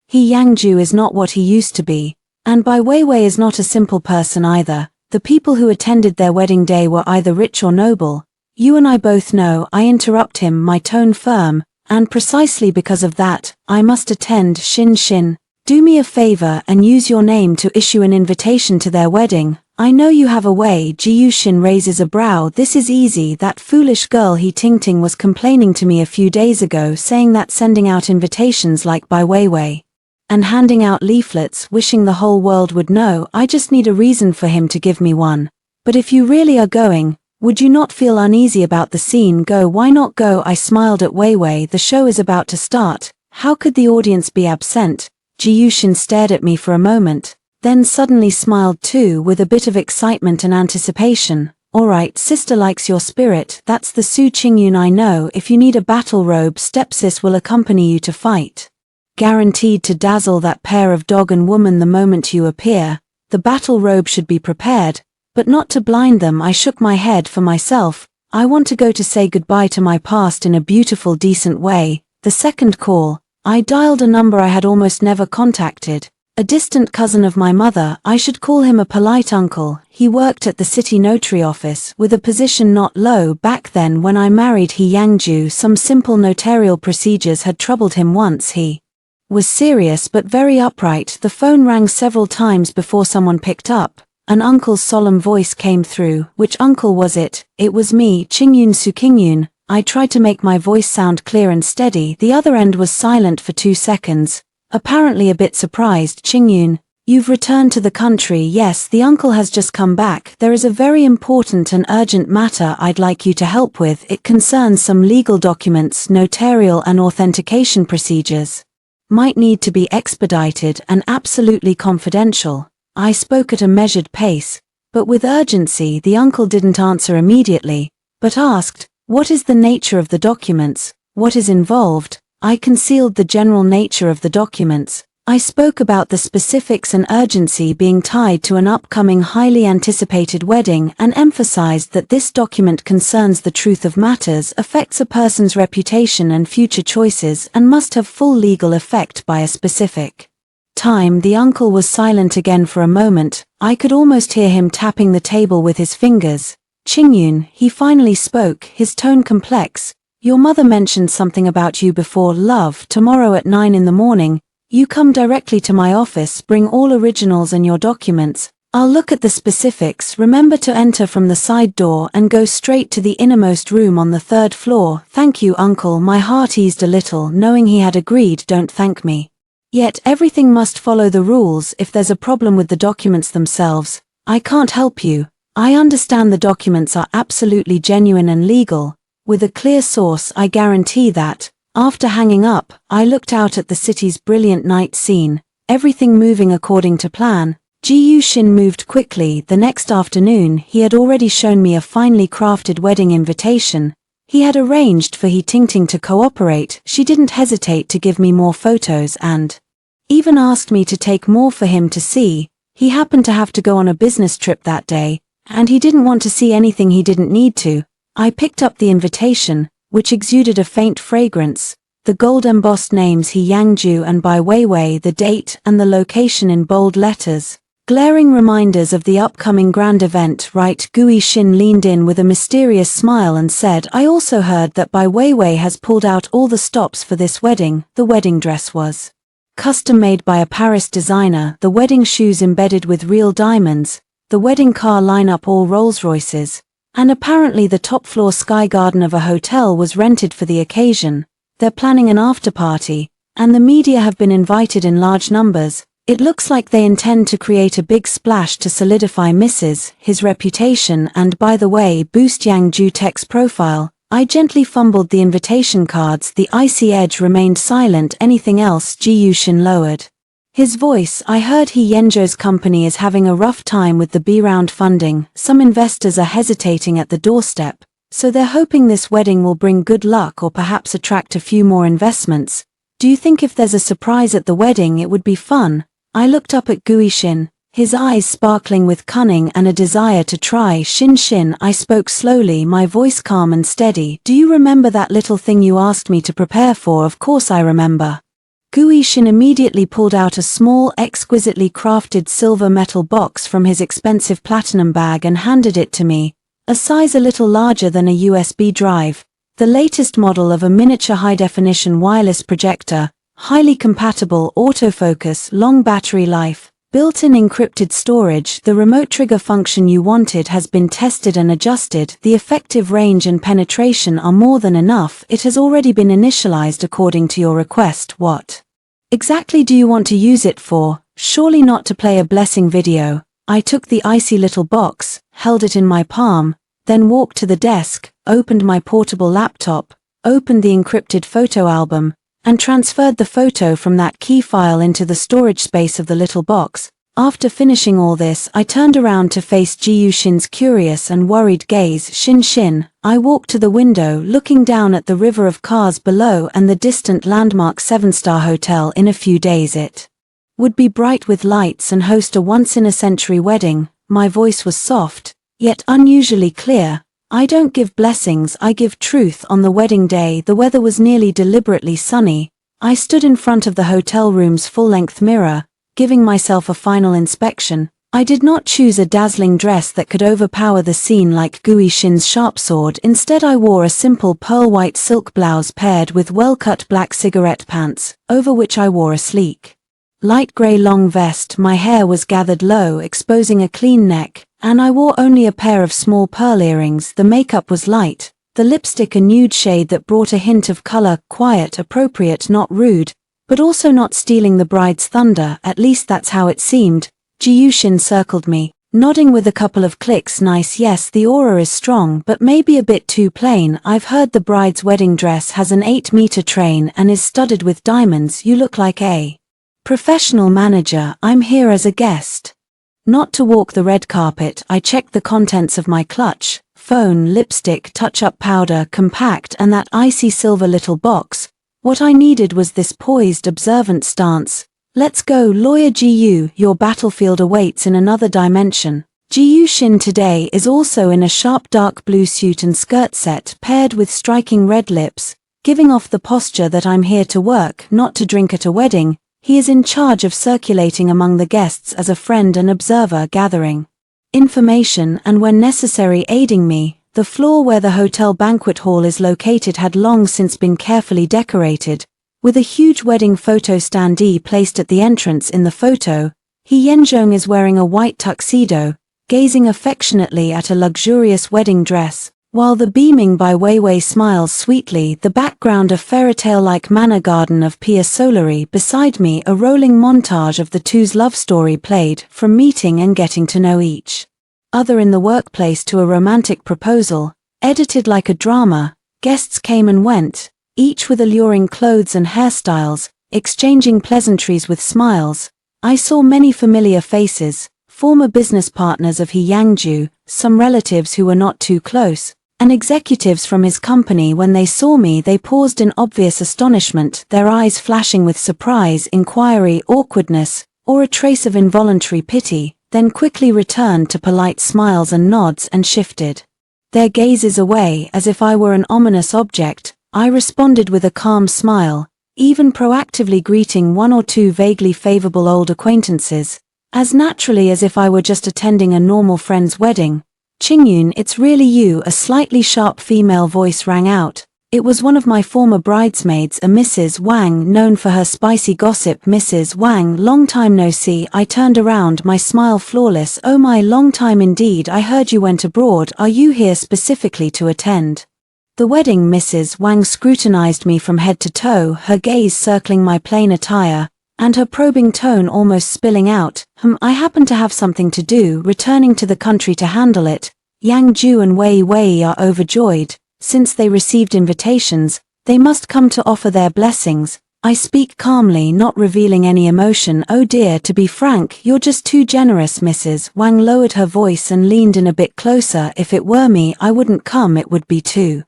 He Yangju is not what he used to be, and Bai Weiwei is not a simple person either. The people who attended their wedding day were either rich or noble. You and I both know. I interrupt him, my tone firm, and precisely because of that, I must attend. Shin, do me a favor and use your name to issue an invitation to their wedding. I know you have a way. Ji Yuxin raises a brow. This is easy. That foolish girl He Tingting was complaining to me a few days ago, saying that sending out invitations like Bai Weiwei and handing out leaflets wishing the whole world would know, I just need a reason for him to give me one. But if you really are going, would you not feel uneasy about the scene? Go, why not go? I smiled at Weiwei. The show is about to start. How could the audience be absent? Ji Yuxin stared at me for a moment, then suddenly smiled too, with a bit of excitement and anticipation. Alright, sister likes your spirit. That's the Su Qingyun I know. If you need a battle robe, stepsis will accompany you to fight. Guaranteed to dazzle that pair of dog and woman the moment you appear. The battle robe should be prepared, but not to blind them. I shook my head. For myself, I want to go to say goodbye to my past in a beautiful, decent way. The second call, I dialed a number I had almost never contacted. A distant cousin of my mother. I should call him a polite uncle. He worked at the city notary office, with a position not low. Back then when I married He Yangju, some simple notarial procedures had troubled him once. He was serious but very upright. The phone rang several times before someone picked up. An uncle's solemn voice came through. Which uncle was it? It was me, Qingyun Su Qingyun. I tried to make my voice sound clear and steady. The other end was silent for 2 seconds. apparently a bit surprised. Qingyun, you've returned to the country. Yes, the uncle has just come back. There is a very important and urgent matter I'd like you to help with. It concerns some legal documents, notarial and authentication procedures. Might need to be expedited and absolutely confidential. I spoke at a measured pace, but with urgency. The uncle didn't answer immediately, but asked, what is the nature of the documents? What is involved? I concealed the general nature of the documents. I spoke about the specifics and urgency being tied to an upcoming highly anticipated wedding and emphasized that this document concerns the truth of matters, affects a person's reputation and future choices, and must have full legal effect by a specific time. The uncle was silent again for a moment. I could almost hear him tapping the table with his fingers. Qingyun, he finally spoke, his tone complex. Your mother mentioned something about you before. Love, tomorrow at 9 in the morning. You come directly to my office, bring all originals and your documents. I'll look at the specifics. Remember to enter from the side door and go straight to the innermost room on the 3rd floor. Thank you, uncle. My heart eased a little, knowing he had agreed. Don't thank me. Yet everything must follow the rules. If there's a problem with the documents themselves, I can't help you. I understand the documents are absolutely genuine and legal. With a clear source, I guarantee that. After hanging up, I looked out at the city's brilliant night scene, everything moving according to plan. Ji Yuxin moved quickly. The next afternoon, he had already shown me a finely crafted wedding invitation. He had arranged for He Tingting to cooperate. She didn't hesitate to give me more photos and even asked me to take more for him to see. He happened to have to go on a business trip that day, and he didn't want to see anything he didn't need to. I picked up the invitation, which exuded a faint fragrance, the gold-embossed names He Yangju and Bai Weiwei, the date and the location in bold letters. Glaring reminders of the upcoming grand event. Right. Gui Xin leaned in with a mysterious smile and said, I also heard that Bai Weiwei has pulled out all the stops for this wedding. The wedding dress was custom-made by a Paris designer, the wedding shoes embedded with real diamonds, the wedding car lineup all Rolls-Royces. And apparently the top-floor sky garden of a hotel was rented for the occasion. They're planning an after-party, and the media have been invited in large numbers. It looks like they intend to create a big splash to solidify his reputation and, by the way, boost Yang Jutek's profile. I gently fumbled the invitation cards. The icy edge remained silent. Anything else? Ji Yuxin lowered his voice. I heard He Yenzhou's company is having a rough time with the B-round funding. Some investors are hesitating at the doorstep, so they're hoping this wedding will bring good luck or perhaps attract a few more investments. Do you think if there's a surprise at the wedding it would be fun? I looked up at Gui Xin, his eyes sparkling with cunning and a desire to try. Xin, I spoke slowly, my voice calm and steady. Do you remember that little thing you asked me to prepare for? Of course I remember. Gui Xin immediately pulled out a small, exquisitely crafted silver metal box from his expensive platinum bag and handed it to me, a size a little larger than a USB drive, the latest model of a miniature high-definition wireless projector, highly compatible autofocus, long battery life, built-in encrypted storage. The remote trigger function you wanted has been tested and adjusted. The effective range and penetration are more than enough. It has already been initialized according to your request. What exactly do you want to use it for? Surely not to play a blessing video. I took the icy little box, held it in my palm, then walked to the desk, opened my portable laptop, opened the encrypted photo album, and transferred the photo from that key file into the storage space of the little box. After finishing all this, I turned around to face Ji Yuxin's curious and worried gaze. Xin, I walked to the window, looking down at the river of cars below and the distant landmark 7-star hotel. In a few days it would be bright with lights and host a once-in-a-century wedding. My voice was soft, yet unusually clear. I don't give blessings, I give truth. On the wedding day, the weather was nearly deliberately sunny. I stood in front of the hotel room's full-length mirror, giving myself a final inspection. I did not choose a dazzling dress that could overpower the scene like Gui Xin's sharp sword. Instead, I wore a simple pearl-white silk blouse paired with well-cut black cigarette pants, over which I wore a sleek, light grey long vest. My hair was gathered low, exposing a clean neck, and I wore only a pair of small pearl earrings. The makeup was light, the lipstick a nude shade that brought a hint of color, quiet, appropriate, not rude. but also not stealing the bride's thunder, at least that's how it seemed. Ji Yuxin circled me, nodding with a couple of clicks. Nice, yes, the aura is strong, but maybe a bit too plain. I've heard the bride's wedding dress has an 8-meter train and is studded with diamonds. You look like a professional manager. I'm here as a guest. Not to walk the red carpet. I checked the contents of my clutch: phone, lipstick, touch-up powder, compact, and that icy silver little box. What I needed was this poised, observant stance. Let's go, Lawyer Ji Yu, your battlefield awaits in another dimension. Ji Yuxin today is also in a sharp dark blue suit and skirt set paired with striking red lips, giving off the posture that I'm here to work, not to drink at a wedding. He is in charge of circulating among the guests as a friend and observer, gathering information and when necessary aiding me. The floor where the hotel banquet hall is located had long since been carefully decorated, with a huge wedding photo standee placed at the entrance. In the photo, He Yanzhong is wearing a white tuxedo, gazing affectionately at a luxurious wedding dress, while the beaming Bai Weiwei smiles sweetly. The background a fairy-tale-like manor garden of Pia Solari. Beside me a rolling montage of the two's love story played, from meeting and getting to know each other in the workplace to a romantic proposal, edited like a drama. Guests came and went, each with alluring clothes and hairstyles, exchanging pleasantries with smiles. I saw many familiar faces, former business partners of He Yangju, some relatives who were not too close, and executives from his company. When they saw me they paused in obvious astonishment, their eyes flashing with surprise, inquiry, awkwardness, or a trace of involuntary pity, then quickly returned to polite smiles and nods and shifted their gazes away as if I were an ominous object. I responded with a calm smile, even proactively greeting one or two vaguely favorable old acquaintances, as naturally as if I were just attending a normal friend's wedding. "Qingyun, it's really you," a slightly sharp female voice rang out. It was one of my former bridesmaids, a Mrs. Wang, known for her spicy gossip. "Mrs. Wang, long time no see." I turned around, my smile flawless. "Oh my, long time indeed. I heard you went abroad. Are you here specifically to attend the wedding?" Mrs. Wang scrutinized me from head to toe, her gaze circling my plain attire, and her probing tone almost spilling out. I happen to have something to do, returning to the country to handle it." Yang Ju and Wei Wei are overjoyed. Since they received invitations, they must come to offer their blessings. I speak calmly, not revealing any emotion. "Oh dear, to be frank, you're just too generous." Mrs. Wang lowered her voice and leaned in a bit closer. "If it were me, I wouldn't come. It would be too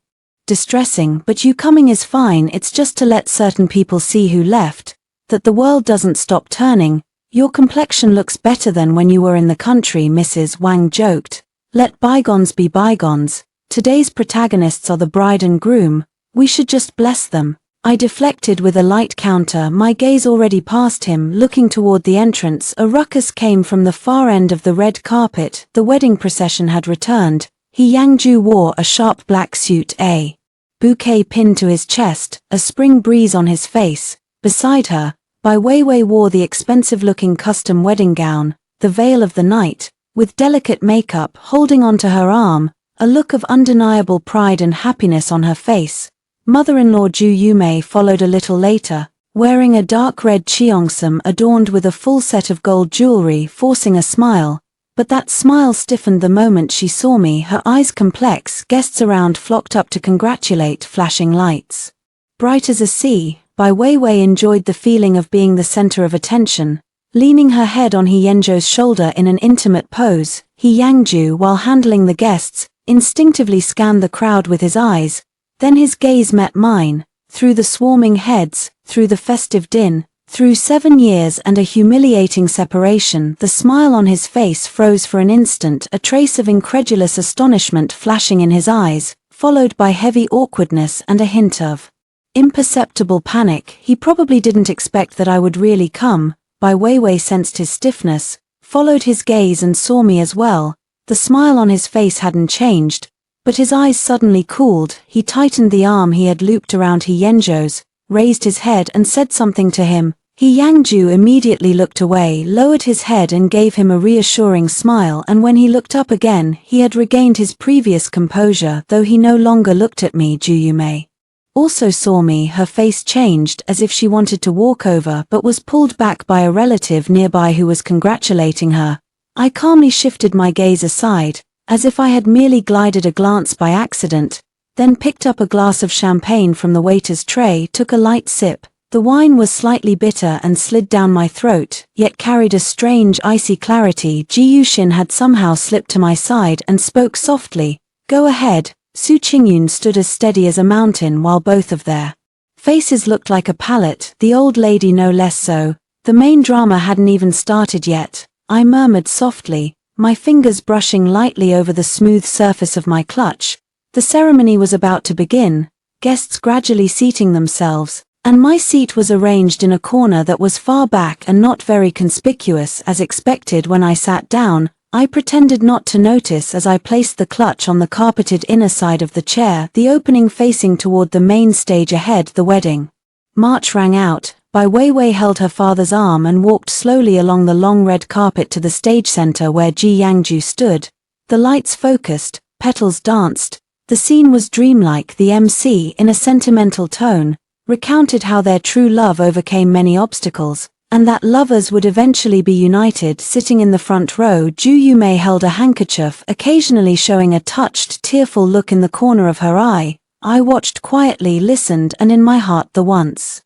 distressing, but you coming is fine. It's just to let certain people see who left, that the world doesn't stop turning. Your complexion looks better than when you were in the country," Mrs. Wang joked. "Let bygones be bygones. Today's protagonists are the bride and groom. We should just bless them." I deflected with a light counter, my gaze already past him, looking toward the entrance. A ruckus came from the far end of the red carpet. The wedding procession had returned. He Yangju wore a sharp black suit, a bouquet pinned to his chest, a spring breeze on his face. Beside her, Bai Weiwei wore the expensive-looking custom wedding gown, the veil of the night, with delicate makeup holding onto her arm, a look of undeniable pride and happiness on her face. Mother-in-law Ju Yumei followed a little later, wearing a dark red cheongsam adorned with a full set of gold jewelry, forcing a smile. But that smile stiffened the moment she saw me, her eyes complex. Guests around flocked up to congratulate, flashing lights bright as a sea. Bai Weiwei enjoyed the feeling of being the center of attention, leaning her head on He Yanzhou's shoulder in an intimate pose. He Yangju, while handling the guests, instinctively scanned the crowd with his eyes, then his gaze met mine. Through the swarming heads, through the festive din, through 7 years and a humiliating separation, the smile on his face froze for an instant, a trace of incredulous astonishment flashing in his eyes, followed by heavy awkwardness and a hint of imperceptible panic. He probably didn't expect that I would really come. Bai Weiwei sensed his stiffness, followed his gaze and saw me as well. The smile on his face hadn't changed, but his eyes suddenly cooled. He tightened the arm he had looped around He Yanzhou's, raised his head and said something to him. He Yangju immediately looked away, lowered his head and gave him a reassuring smile, and when he looked up again, he had regained his previous composure, though he no longer looked at me. "Ju Yumei, also saw me. Her face changed as if she wanted to walk over but was pulled back by a relative nearby who was congratulating her. I calmly shifted my gaze aside, as if I had merely glided a glance by accident, then picked up a glass of champagne from the waiter's tray, took a light sip. The wine was slightly bitter and slid down my throat, yet carried a strange icy clarity. Ji Yuxin had somehow slipped to my side and spoke softly. "Go ahead." Su Qingyun stood as steady as a mountain while both of their faces looked like a palette, the old lady no less so. The main drama hadn't even started yet. I murmured softly, my fingers brushing lightly over the smooth surface of my clutch. The ceremony was about to begin, guests gradually seating themselves, and my seat was arranged in a corner that was far back and not very conspicuous as expected. When I sat down, I pretended not to notice as I placed the clutch on the carpeted inner side of the chair, the opening facing toward the main stage ahead. The wedding march rang out. Bai Weiwei held her father's arm and walked slowly along the long red carpet to the stage center where Ji Yangju stood. The lights focused, petals danced. The scene was dreamlike. The MC, in a sentimental tone, recounted how their true love overcame many obstacles, and that lovers would eventually be united. Sitting in the front row, Ju Yumei held a handkerchief, occasionally showing a touched, tearful look in the corner of her eye. I watched quietly, listened, and in my heart the once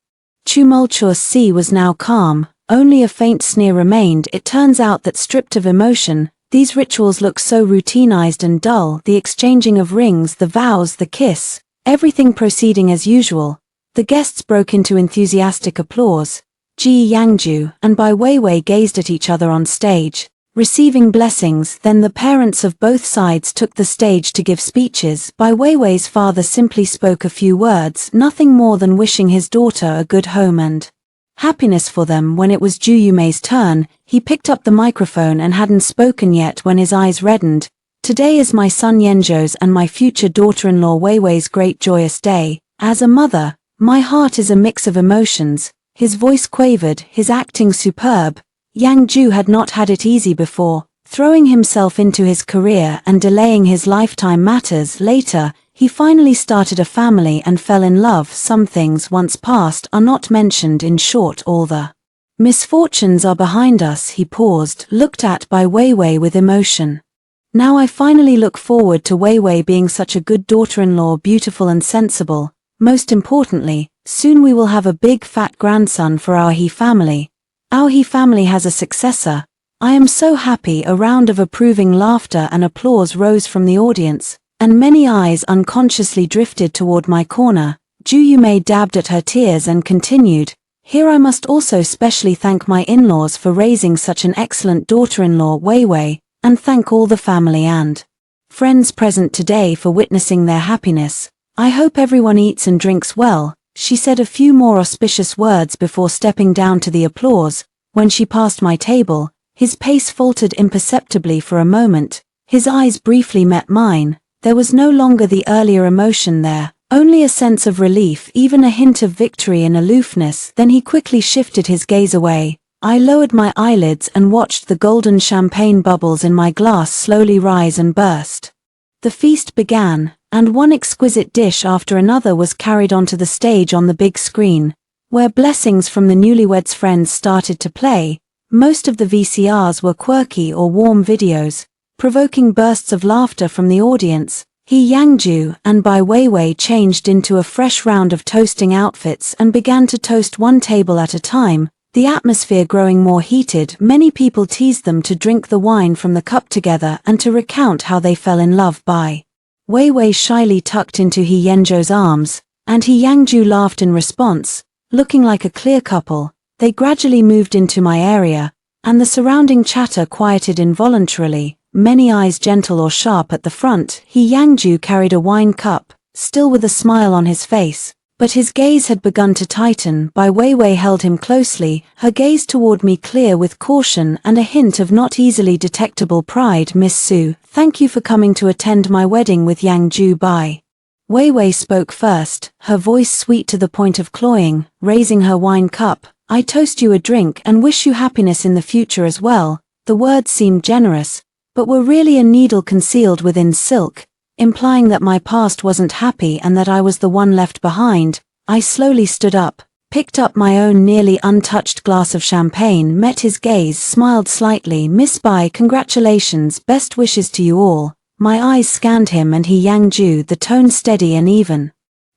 tumultuous sea was now calm. Only a faint sneer remained. It turns out that stripped of emotion, these rituals look so routinized and dull. The exchanging of rings, the vows, the kiss, everything proceeding as usual. The guests broke into enthusiastic applause. Ji Yangju and Bai Weiwei gazed at each other on stage, receiving blessings. Then the parents of both sides took the stage to give speeches. Bai Weiwei's father simply spoke a few words, nothing more than wishing his daughter a good home and happiness for them. When it was Ju Yumei's turn, he picked up the microphone and hadn't spoken yet when his eyes reddened. "Today is my son Yanzhou's and my future daughter-in-law Weiwei's great joyous day. As a mother, my heart is a mix of emotions." His voice quavered, his acting superb. Yang Ju had not had it easy before, throwing himself into his career and delaying his lifetime matters. Later, he finally started a family and fell in love. Some things once past are not mentioned. In short, all the misfortunes are behind us. He paused, looked at Bai Weiwei with emotion. "Now I finally look forward to Weiwei being such a good daughter-in-law, beautiful and sensible. Most importantly, soon we will have a big fat grandson for our He family. Our He family has a successor. I am so happy." A round of approving laughter and applause rose from the audience, and many eyes unconsciously drifted toward my corner. Ju Yumei dabbed at her tears and continued, "Here I must also specially thank my in-laws for raising such an excellent daughter-in-law, Weiwei, and thank all the family and friends present today for witnessing their happiness. I hope everyone eats and drinks well." She said a few more auspicious words before stepping down to the applause. When she passed my table, his pace faltered imperceptibly for a moment. His eyes briefly met mine. There was no longer the earlier emotion there, only a sense of relief, even a hint of victory and aloofness. Then he quickly shifted his gaze away. I lowered my eyelids and watched the golden champagne bubbles in my glass slowly rise and burst. The feast began, and one exquisite dish after another was carried onto the stage on the big screen, where blessings from the newlyweds' friends started to play. Most of the VCRs were quirky or warm videos, provoking bursts of laughter from the audience. He Yangju and Bai Weiwei changed into a fresh round of toasting outfits and began to toast one table at a time, the atmosphere growing more heated. Many people teased them to drink the wine from the cup together and to recount how they fell in love. Bai Weiwei shyly tucked into He Yanzhou's arms, and He Yangju laughed in response, looking like a clear couple. They gradually moved into my area, and the surrounding chatter quieted involuntarily, many eyes gentle or sharp at the front. He Yangju carried a wine cup, still with a smile on his face, but his gaze had begun to tighten. Bai Weiwei held him closely, her gaze toward me clear with caution and a hint of not easily detectable pride. "Miss Su, thank you for coming to attend my wedding with Yangju." Bai Weiwei spoke first, her voice sweet to the point of cloying, raising her wine cup. "I toast you a drink and wish you happiness in the future as well." The words seemed generous, but were really a needle concealed within silk. implying that my past wasn't happy and that I was the one left behind. I slowly stood up, picked up my own nearly untouched glass of champagne, met his gaze, smiled slightly. "Miss Bai, congratulations, best wishes to you all." My eyes scanned him and he Yangju, the tone steady and even.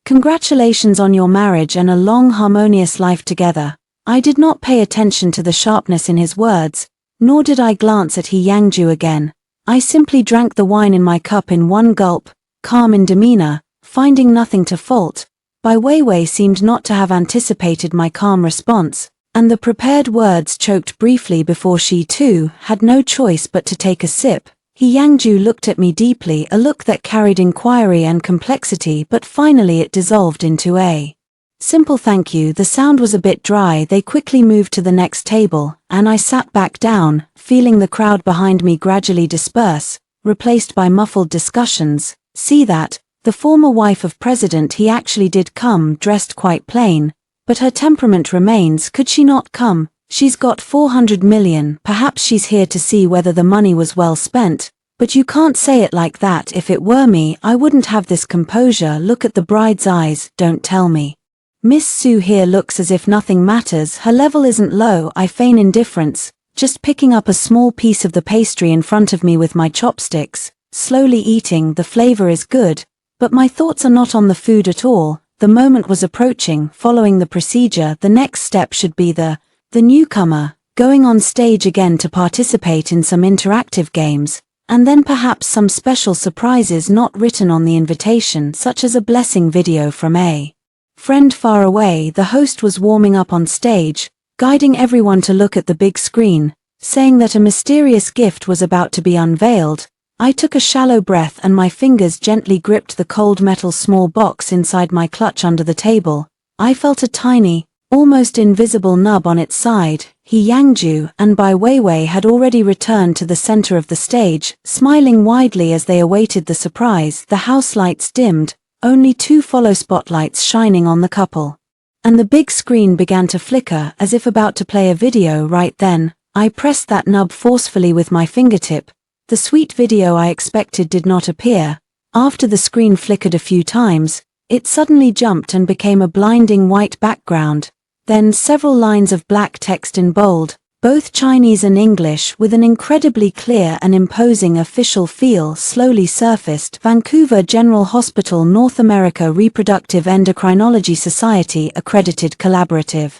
"Congratulations on your marriage and a long harmonious life together." I did not pay attention to the sharpness in his words, nor did I glance at He Yangju again. I simply drank the wine in my cup in one gulp, calm in demeanor, finding nothing to fault. Bai Weiwei seemed not to have anticipated my calm response, and the prepared words choked briefly before she too had no choice but to take a sip. He Yangju looked at me deeply, a look that carried inquiry and complexity, but finally it dissolved into a simple thank you. The sound was a bit dry. They quickly moved to the next table, and I sat back down, feeling the crowd behind me gradually disperse, replaced by muffled discussions. "See that? The former wife of President He actually did come, dressed quite plain, but her temperament remains. Could she not come? She's got 400 million, perhaps she's here to see whether the money was well spent. But you can't say it like that. If it were me, I wouldn't have this composure. Look at the bride's eyes, don't tell me. Miss Su here looks as if nothing matters. Her level isn't low." I feign indifference, just picking up a small piece of the pastry in front of me with my chopsticks, slowly eating. The flavor is good, but my thoughts are not on the food at all. The moment was approaching. Following the procedure, the next step should be the newcomer going on stage again to participate in some interactive games, and then perhaps some special surprises not written on the invitation, such as a blessing video from a friend far away. The host was warming up on stage, guiding everyone to look at the big screen, saying that a mysterious gift was about to be unveiled. I took a shallow breath and my fingers gently gripped the cold metal small box inside my clutch under the table. I felt a tiny, almost invisible nub on its side. He Yangju and Bai Weiwei had already returned to the center of the stage, smiling widely as they awaited the surprise. The house lights dimmed, only two follow spotlights shining on the couple. And the big screen began to flicker, as if about to play a video. Right then, I pressed that nub forcefully with my fingertip. The sweet video I expected did not appear. After the screen flickered a few times, it suddenly jumped and became a blinding white background. Then several lines of black text in bold, both Chinese and English, with an incredibly clear and imposing official feel, slowly surfaced. Vancouver General Hospital, North America, Reproductive Endocrinology Society accredited collaborative.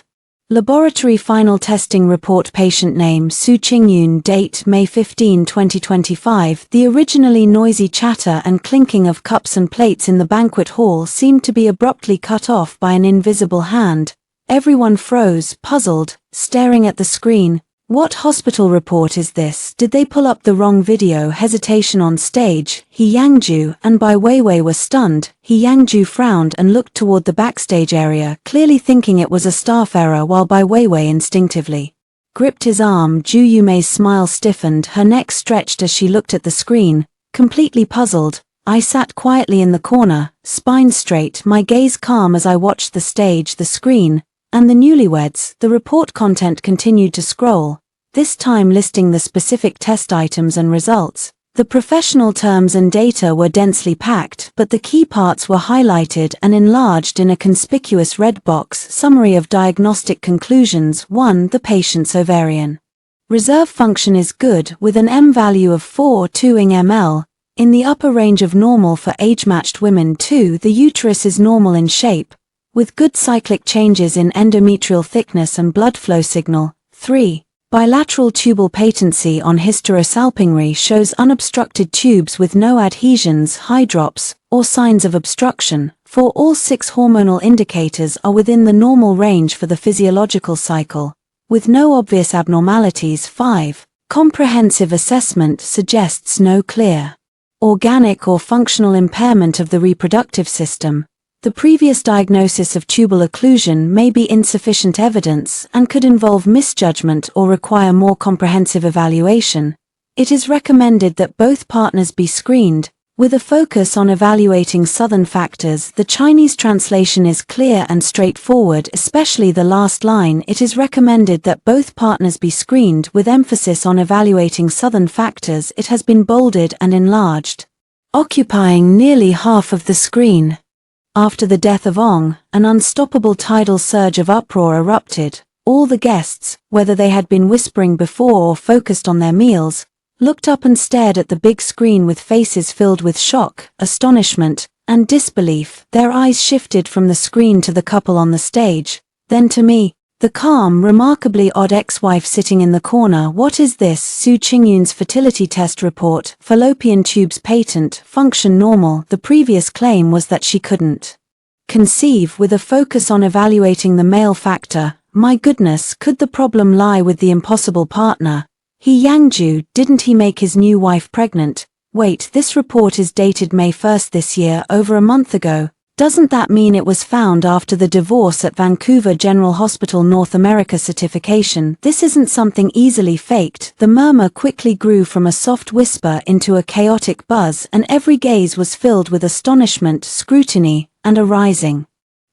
Laboratory final testing report. Patient name Su Qingyun. Date May 15, 2025. The originally noisy chatter and clinking of cups and plates in the banquet hall seemed to be abruptly cut off by an invisible hand. Everyone froze, puzzled, staring at the screen. What hospital report is this? Did they pull up the wrong video? Hesitation on stage. He Yangju and Bai Weiwei were stunned. He Yangju frowned and looked toward the backstage area, clearly thinking it was a staff error, while Bai Weiwei instinctively gripped his arm. Ju Yumei's smile stiffened, her neck stretched as she looked at the screen, completely puzzled. I sat quietly in the corner, spine straight, my gaze calm as I watched the stage, the screen, and the newlyweds. The report content continued to scroll, this time listing the specific test items and results. The professional terms and data were densely packed, but the key parts were highlighted and enlarged in a conspicuous red box. Summary of diagnostic conclusions. 1. The patient's ovarian reserve function is good, with an M value of 4.2 ml, in the upper range of normal for age-matched women. 2. The uterus is normal in shape, with good cyclic changes in endometrial thickness and blood flow signal. 3. Bilateral tubal patency on hysterosalpingary shows unobstructed tubes with no adhesions, hydrops, or signs of obstruction. 4. All 6 hormonal indicators are within the normal range for the physiological cycle, with no obvious abnormalities. 5. Comprehensive assessment suggests no clear organic or functional impairment of the reproductive system. The previous diagnosis of tubal occlusion may be insufficient evidence and could involve misjudgment or require more comprehensive evaluation. It is recommended that both partners be screened, with a focus on evaluating southern factors. The Chinese translation is clear and straightforward, especially the last line. It is recommended that both partners be screened, with emphasis on evaluating southern factors. It has been bolded and enlarged. occupying nearly half of the screen. After the death of Ong, an unstoppable tidal surge of uproar erupted. All the guests, whether they had been whispering before or focused on their meals, looked up and stared at the big screen with faces filled with shock, astonishment, and disbelief. Their eyes shifted from the screen to the couple on the stage, then to me, the calm, remarkably odd ex-wife sitting in the corner. What is this? Su Qingyun's fertility test report, fallopian tubes patent, function normal. The previous claim was that she couldn't conceive, with a focus on evaluating the male factor. My goodness, could the problem lie with the impossible partner? He Yangju, didn't he make his new wife pregnant? Wait, this report is dated May 1st this year, over a month ago. Doesn't that mean it was found after the divorce at Vancouver General Hospital North America certification? This isn't something easily faked. The murmur quickly grew from a soft whisper into a chaotic buzz, and every gaze was filled with astonishment, scrutiny, and a rising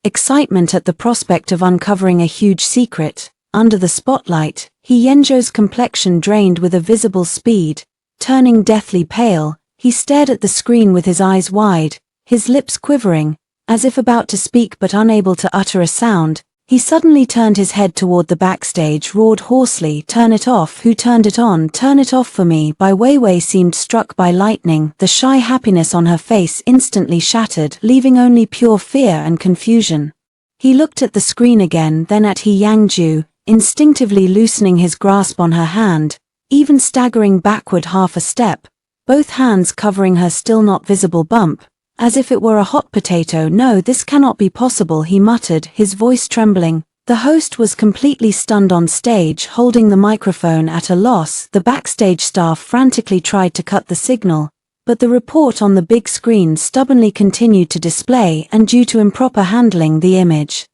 excitement at the prospect of uncovering a huge secret. Under the spotlight, He Yanzhou's complexion drained with a visible speed. Turning deathly pale, he stared at the screen with his eyes wide, his lips quivering, as if about to speak but unable to utter a sound. He suddenly turned his head toward the backstage, roared hoarsely, "Turn it off!" "Who turned it on?" "Turn it off for me!" Bai Weiwei seemed struck by lightning. The shy happiness on her face instantly shattered, leaving only pure fear and confusion. He looked at the screen again, then at He Yangju, instinctively loosening his grasp on her hand, even staggering backward half a step, both hands covering her still not visible bump, as if it were a hot potato. "No, this cannot be possible," he muttered, his voice trembling. The host was completely stunned on stage, holding the microphone at a loss. The backstage staff frantically tried to cut the signal, but the report on the big screen stubbornly continued to display, and due to improper handling, the image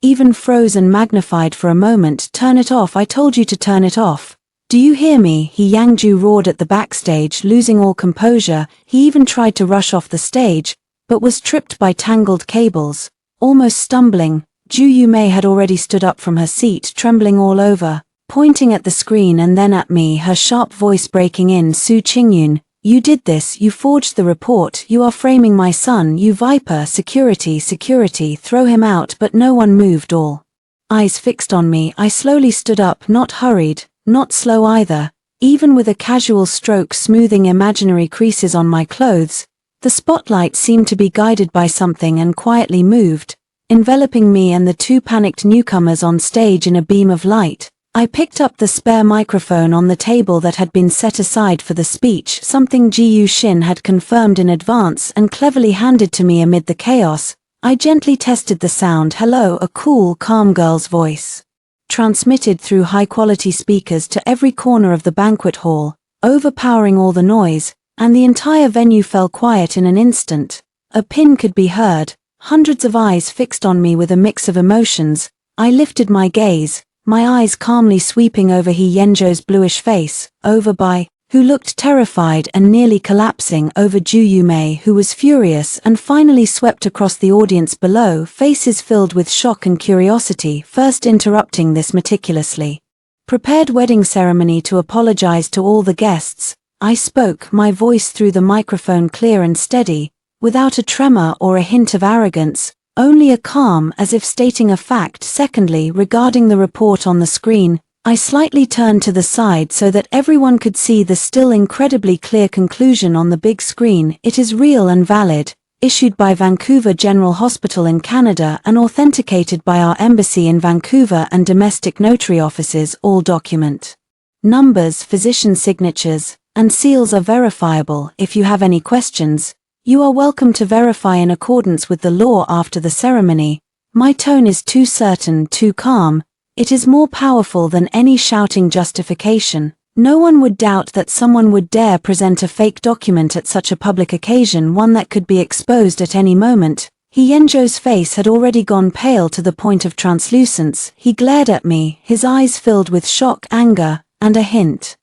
even froze and magnified for a moment. "Turn it off, I told you to turn it off. Do you hear me?" He Yangju roared at the backstage, losing all composure. He even tried to rush off the stage, but was tripped by tangled cables. Almost stumbling, Zhu Yumei had already stood up from her seat, trembling all over, pointing at the screen and then at me, her sharp voice breaking in. "Su Qingyun, you did this, you forged the report, you are framing my son, you viper! Security, security, throw him out!" But no one moved, all eyes fixed on me. I slowly stood up, not hurried, not slow either, even with a casual stroke smoothing imaginary creases on my clothes. The spotlight seemed to be guided by something and quietly moved, enveloping me and the two panicked newcomers on stage in a beam of light. I picked up the spare microphone on the table that had been set aside for the speech, something Ji Yuxin had confirmed in advance and cleverly handed to me amid the chaos. I gently tested the sound. "Hello," a cool, calm girl's voice transmitted through high-quality speakers to every corner of the banquet hall, overpowering all the noise, and the entire venue fell quiet in an instant. A pin could be heard, hundreds of eyes fixed on me with a mix of emotions. I lifted my gaze, my eyes calmly sweeping over He Yanzhou's bluish face, over Bai, who looked terrified and nearly collapsing, over Zhu Yumei, who was furious, and finally swept across the audience below, faces filled with shock and curiosity. First interrupting this meticulously prepared wedding ceremony to apologize to all the guests, I spoke, my voice through the microphone clear and steady, without a tremor or a hint of arrogance, only a calm, as if stating a fact. Secondly, regarding the report on the screen, I slightly turned to the side so that everyone could see the still incredibly clear conclusion on the big screen. "It is real and valid, issued by Vancouver General Hospital in Canada and authenticated by our embassy in Vancouver and domestic notary offices. All document numbers, physician signatures, and seals are verifiable. If you have any questions, you are welcome to verify in accordance with the law after the ceremony." My tone is too certain, too calm. It is more powerful than any shouting justification. No one would doubt that someone would dare present a fake document at such a public occasion, one that could be exposed at any moment. He Yanzhou's face had already gone pale to the point of translucence. He glared at me, his eyes filled with shock, anger, and a hint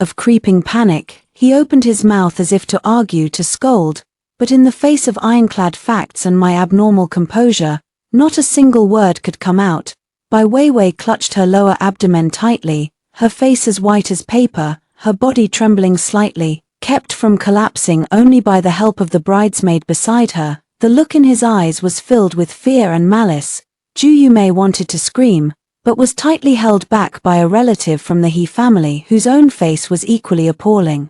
of creeping panic. He opened his mouth as if to argue, to scold, but in the face of ironclad facts and my abnormal composure, not a single word could come out. Bai Weiwei clutched her lower abdomen tightly, her face as white as paper, her body trembling slightly. kept from collapsing only by the help of the bridesmaid beside her. The look in his eyes was filled with fear and malice. Ju Yumei wanted to scream, but was tightly held back by a relative from the He family whose own face was equally appalling.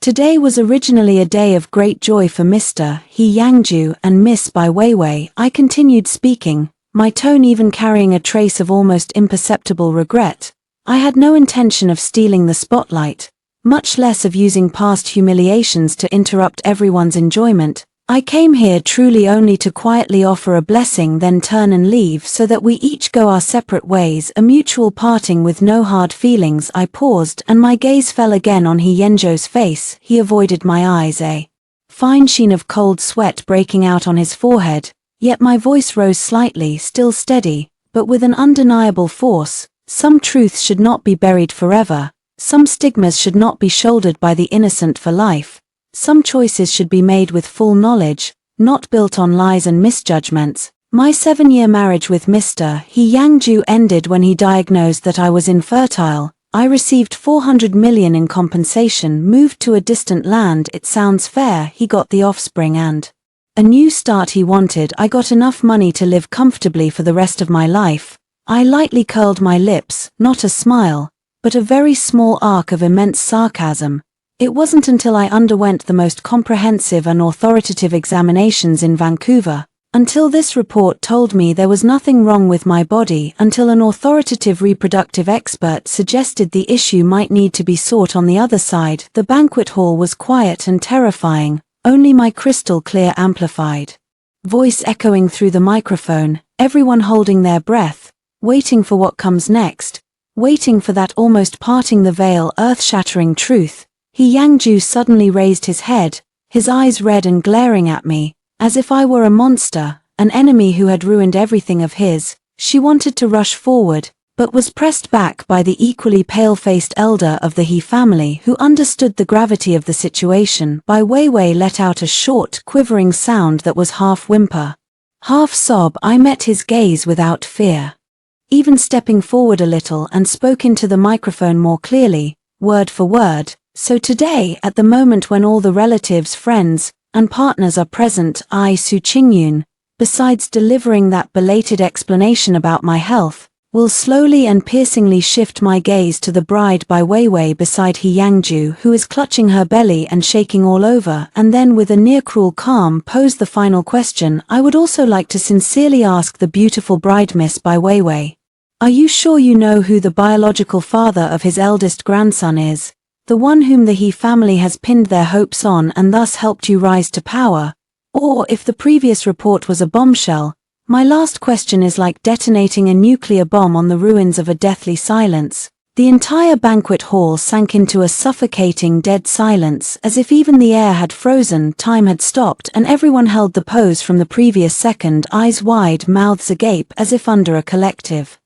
Today was originally a day of great joy for Mr. He Yangju and Miss Bai Weiwei. I continued speaking, my tone even carrying a trace of almost imperceptible regret. I had no intention of stealing the spotlight, much less of using past humiliations to interrupt everyone's enjoyment. I came here truly only to quietly offer a blessing, then turn and leave so that we each go our separate ways, a mutual parting with no hard feelings. I paused and my gaze fell again on He Yanzhou's face. He avoided my eyes, a fine sheen of cold sweat breaking out on his forehead, yet my voice rose slightly, still steady, but with an undeniable force. Some truths should not be buried forever, some stigmas should not be shouldered by the innocent for life. Some choices should be made with full knowledge, not built on lies and misjudgments. My 7-year marriage with Mr. He Yangju ended when he diagnosed that I was infertile. I received 400 million in compensation, moved to a distant land. It sounds fair. He got the offspring and a new start he wanted. I got enough money to live comfortably for the rest of my life. I lightly curled my lips, not a smile, but a very small arc of immense sarcasm. It wasn't until I underwent the most comprehensive and authoritative examinations in Vancouver, until this report told me there was nothing wrong with my body, until an authoritative reproductive expert suggested the issue might need to be sought on the other side. The banquet hall was quiet and terrifying, only my crystal clear amplified voice echoing through the microphone, everyone holding their breath, waiting for what comes next, waiting for that almost parting the veil, earth-shattering truth. He Yangju suddenly raised his head, his eyes red and glaring at me, as if I were a monster, an enemy who had ruined everything of his. She wanted to rush forward, but was pressed back by the equally pale-faced elder of the He family who understood the gravity of the situation. Bai Weiwei let out a short, quivering sound that was half whimper, half sob. I met his gaze without fear, even stepping forward a little, and spoke into the microphone more clearly, word for word. So today, at the moment when all the relatives, friends, and partners are present, I, Su Qingyun, besides delivering that belated explanation about my health, will slowly and piercingly shift my gaze to the bride Bai Weiwei beside He Yangju, who is clutching her belly and shaking all over, and then with a near-cruel calm pose the final question. I would also like to sincerely ask the beautiful bride Miss Bai Weiwei, are you sure you know who the biological father of his eldest grandson is? The one whom the He family has pinned their hopes on and thus helped you rise to power? Or if the previous report was a bombshell, my last question is like detonating a nuclear bomb on the ruins of a deathly silence. The entire banquet hall sank into a suffocating dead silence, as if even the air had frozen, time had stopped, and everyone held the pose from the previous second, eyes wide, mouths agape, as if under a collective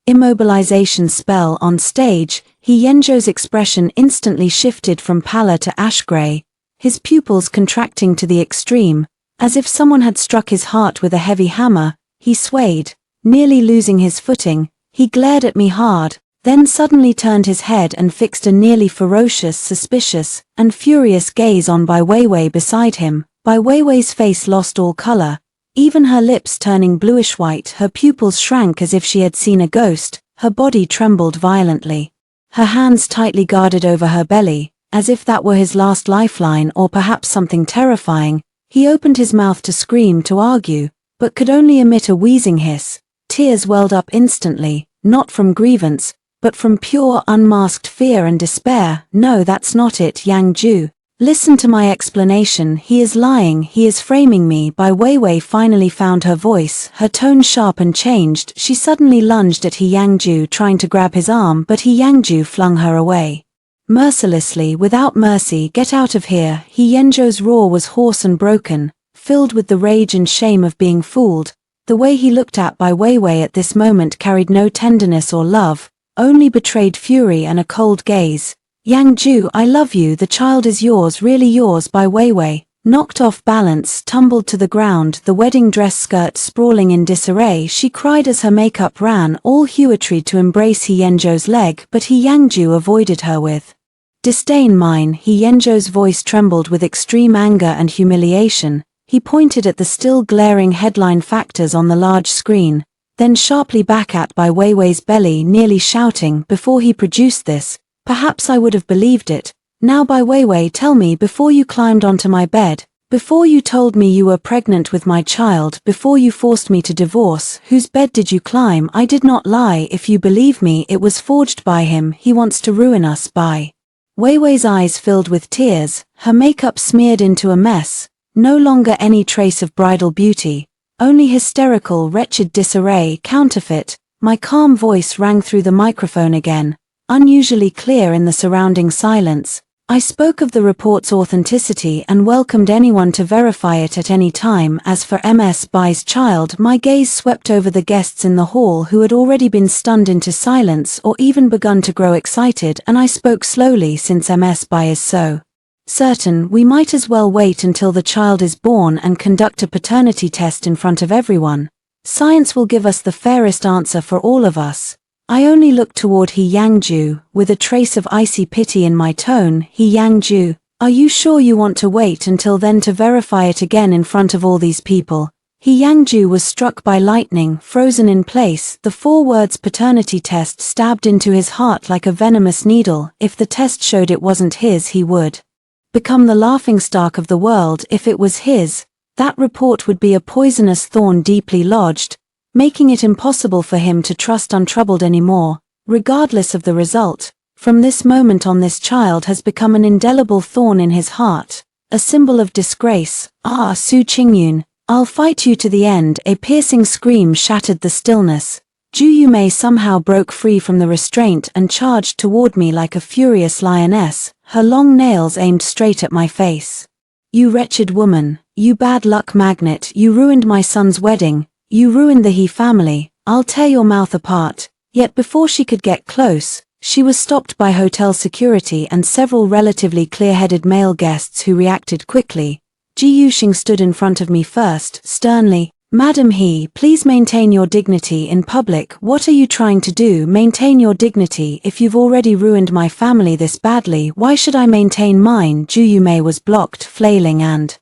immobilization spell. On stage, He Yanzhou's expression instantly shifted from pallor to ash-gray, his pupils contracting to the extreme, as if someone had struck his heart with a heavy hammer. He swayed, nearly losing his footing. He glared at me hard, then suddenly turned his head and fixed a nearly ferocious, suspicious, and furious gaze on Bai Weiwei beside him. Bai Weiwei's face lost all color, even her lips turning bluish-white. Her pupils shrank as if she had seen a ghost, her body trembled violently. Her hands tightly guarded over her belly, as if that were his last lifeline or perhaps something terrifying. He opened his mouth to scream, to argue, but could only emit a wheezing hiss. Tears welled up instantly, not from grievance, but from pure, unmasked fear and despair. No, that's not it, Yangju. Listen to my explanation. He is lying, he is framing me. Bai Weiwei finally found her voice, her tone sharp and changed. She suddenly lunged at He Yangju, trying to grab his arm, but He Yangju flung her away mercilessly, without mercy. Get out of here. He Yanzhou's roar was hoarse and broken, filled with the rage and shame of being fooled. The way he looked at Bai Weiwei at this moment carried no tenderness or love, only betrayed fury and a cold gaze. Yangju, I love you, the child is yours, really yours. Bai Weiwei, knocked off balance, tumbled to the ground, the wedding dress skirt sprawling in disarray. She cried as her makeup ran, all Huetry to embrace He Yanzhou's leg, but He Yangju avoided her with Disdain mine. He Yenjo's voice trembled with extreme anger and humiliation. He pointed at the still glaring headline factors on the large screen, then sharply back at Bai Weiwei's belly, nearly shouting, before he produced this, perhaps I would have believed it. Now Bai Weiwei, tell me, before you climbed onto my bed, before you told me you were pregnant with my child, before you forced me to divorce, whose bed did you climb? I did not lie. If you believe me, it was forged by him. He wants to ruin us. Bai Weiwei's eyes filled with tears, her makeup smeared into a mess, no longer any trace of bridal beauty, only hysterical, wretched disarray, counterfeit. My calm voice rang through the microphone again, unusually clear in the surrounding silence. I spoke of the report's authenticity and welcomed anyone to verify it at any time. As for Ms. Bai's child, my gaze swept over the guests in the hall who had already been stunned into silence or even begun to grow excited, and I spoke slowly. Since Ms. Bai is so certain, we might as well wait until the child is born and conduct a paternity test in front of everyone. Science will give us the fairest answer for all of us. I only looked toward He Yangju, with a trace of icy pity in my tone. He Yangju, are you sure you want to wait until then to verify it again in front of all these people? He Yangju was struck by lightning, frozen in place. The 4 words paternity test stabbed into his heart like a venomous needle. If the test showed it wasn't his, he would become the laughingstock of the world. If it was his, that report would be a poisonous thorn deeply lodged, making it impossible for him to trust untroubled anymore, regardless of the result. From this moment on, this child has become an indelible thorn in his heart, a symbol of disgrace. Ah, Su Qingyun, I'll fight you to the end. A piercing scream shattered the stillness. Ju Yumei somehow broke free from the restraint and charged toward me like a furious lioness, her long nails aimed straight at my face. You wretched woman, you bad luck magnet, you ruined my son's wedding. You ruined the He family. I'll tear your mouth apart. Yet before she could get close, she was stopped by hotel security and several relatively clear-headed male guests who reacted quickly. Ji Yuxing stood in front of me first, sternly. Madam He, please maintain your dignity in public. What are you trying to do? Maintain your dignity. If you've already ruined my family this badly, why should I maintain mine? Ju Yumei was blocked, flailing and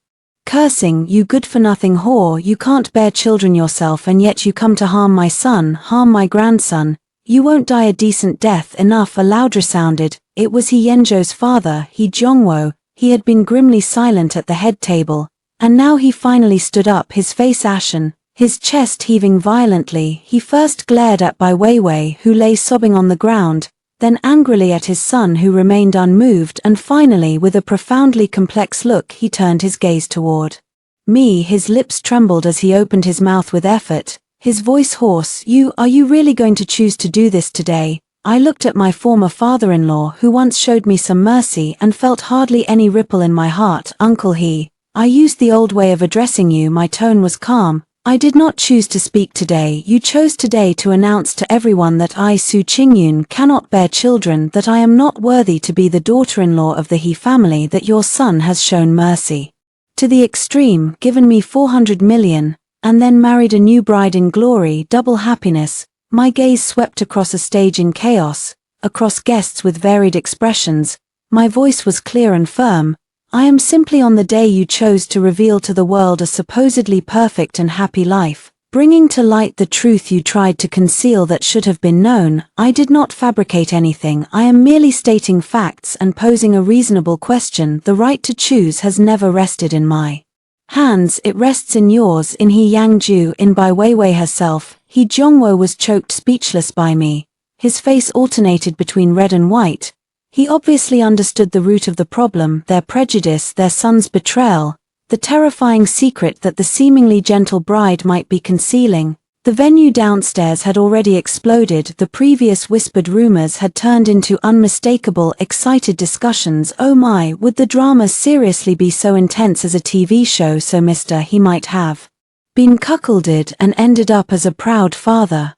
cursing. You good-for-nothing whore, you can't bear children yourself and yet you come to harm my son, harm my grandson. You won't die a decent death. Enough. A louder sounded. It was He Yenjo's father, He Zhongwo. He had been grimly silent at the head table, and now he finally stood up, his face ashen, his chest heaving violently. He first glared at Bai Weiwei, who lay sobbing on the ground, then angrily at his son, who remained unmoved, and finally, with a profoundly complex look, he turned his gaze toward me. His lips trembled as he opened his mouth with effort, his voice hoarse. Are you really going to choose to do this today? I looked at my former father-in-law, who once showed me some mercy, and felt hardly any ripple in my heart. Uncle He, I used the old way of addressing you. My tone was calm. I did not choose to speak today. You chose today to announce to everyone that I, Su Qingyun, cannot bear children, that I am not worthy to be the daughter-in-law of the He family, that your son has shown mercy to the extreme, given me 400 million, and then married a new bride in glory, double happiness. My gaze swept across a stage in chaos, across guests with varied expressions. My voice was clear and firm. I am simply on the day you chose to reveal to the world a supposedly perfect and happy life, bringing to light the truth you tried to conceal that should have been known. I did not fabricate anything. I am merely stating facts and posing a reasonable question. The right to choose has never rested in my hands. It rests in yours, in He Yangju, in Bai Weiwei herself. He Zhongwo was choked speechless by me. His face alternated between red and white. He obviously understood the root of the problem, their prejudice, their son's betrayal, the terrifying secret that the seemingly gentle bride might be concealing. The venue downstairs had already exploded. The previous whispered rumors had turned into unmistakable, excited discussions. Oh my, would the drama seriously be so intense as a TV show? So Mr. He might have been cuckolded and ended up as a proud father.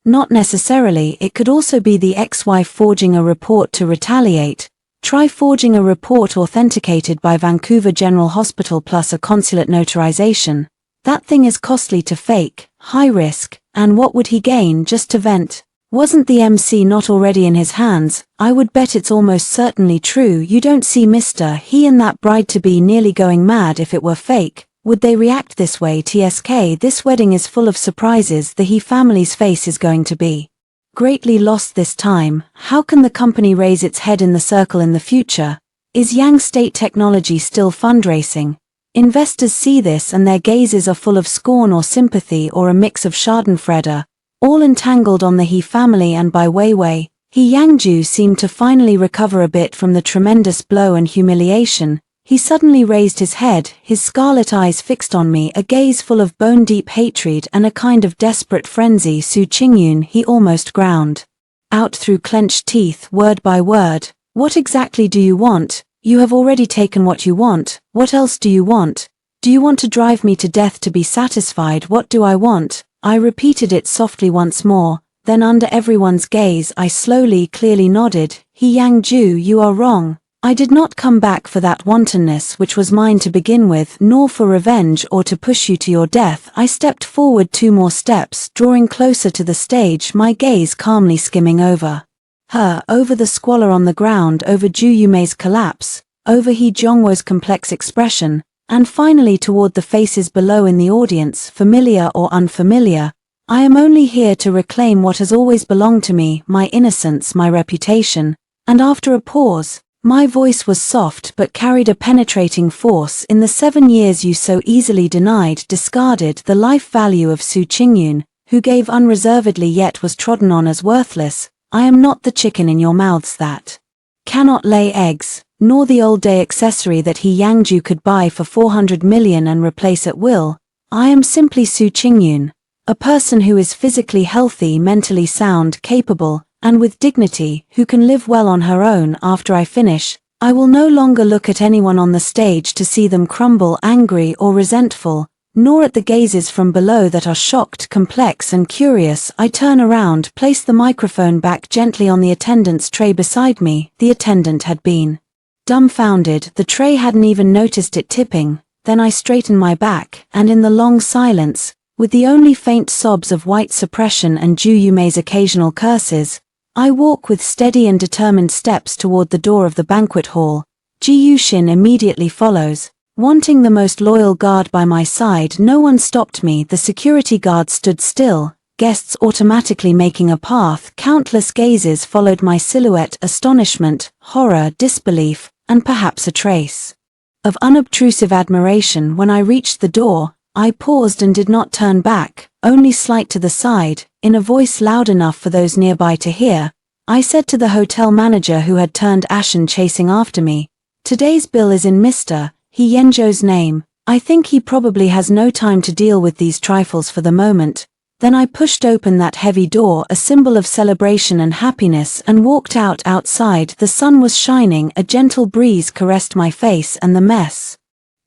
Not necessarily. It could also be the ex-wife forging a report to retaliate. Try forging a report authenticated by Vancouver General Hospital plus a consulate notarization. That thing is costly to fake, high risk, and what would he gain just to vent Wasn't the MC not already in his hands? I would bet it's almost certainly true. You don't see Mr. He and that bride-to-be nearly going mad if it were fake. Would they react this way? TSK, this wedding is full of surprises. The He family's face is going to be greatly lost this time. How can the company raise its head in the circle in the future? Is Yang State Technology still fundraising? Investors see this and their gazes are full of scorn or sympathy or a mix of schadenfreude, all entangled on the He family. And by Weiwei, He Yangju seemed to finally recover a bit from the tremendous blow and humiliation. He suddenly raised his head, his scarlet eyes fixed on me, a gaze full of bone-deep hatred and a kind of desperate frenzy. Su Qingyun, he almost ground out through clenched teeth, word by word. What exactly do you want? You have already taken what you want. What else do you want? Do you want to drive me to death to be satisfied? What do I want? I repeated it softly once more, then under everyone's gaze I slowly, clearly nodded. He Yangju, you are wrong. I did not come back for that wantonness which was mine to begin with, nor for revenge or to push you to your death. I stepped forward 2 more steps, drawing closer to the stage, my gaze calmly skimming over her, over the squalor on the ground, over Ju Yumei's collapse, over He Zhongwo's complex expression, and finally toward the faces below in the audience, familiar or unfamiliar. I am only here to reclaim what has always belonged to me, my innocence, my reputation. And after a pause, my voice was soft but carried a penetrating force. In the 7 years you so easily denied, discarded the life value of Su Qingyun, who gave unreservedly yet was trodden on as worthless, I am not the chicken in your mouths that cannot lay eggs, nor the old-day accessory that He Yangju could buy for 400 million and replace at will. I am simply Su Qingyun, a person who is physically healthy, mentally sound, capable, and with dignity, who can live well on her own. After I finish, I will no longer look at anyone on the stage to see them crumble angry or resentful, nor at the gazes from below that are shocked, complex and curious. I turn around, place the microphone back gently on the attendant's tray beside me. The attendant had been dumbfounded, the tray hadn't even noticed it tipping. Then I straighten my back, and in the long silence, with the only faint sobs of white suppression and Ju Yumei's occasional curses, I walk with steady and determined steps toward the door of the banquet hall. Ji Yuxin immediately follows, wanting the most loyal guard by my side. No one stopped me, the security guard stood still, guests automatically making a path. Countless gazes followed my silhouette, astonishment, horror, disbelief, and perhaps a trace of unobtrusive admiration. When I reached the door, I paused and did not turn back, only slight to the side. In a voice loud enough for those nearby to hear, I said to the hotel manager who had turned ashen chasing after me, "Today's bill is in Mr. He Yangju's name. I think he probably has no time to deal with these trifles for the moment." Then I pushed open that heavy door, a symbol of celebration and happiness, and walked outside. The sun was shining, a gentle breeze caressed my face, and the mess,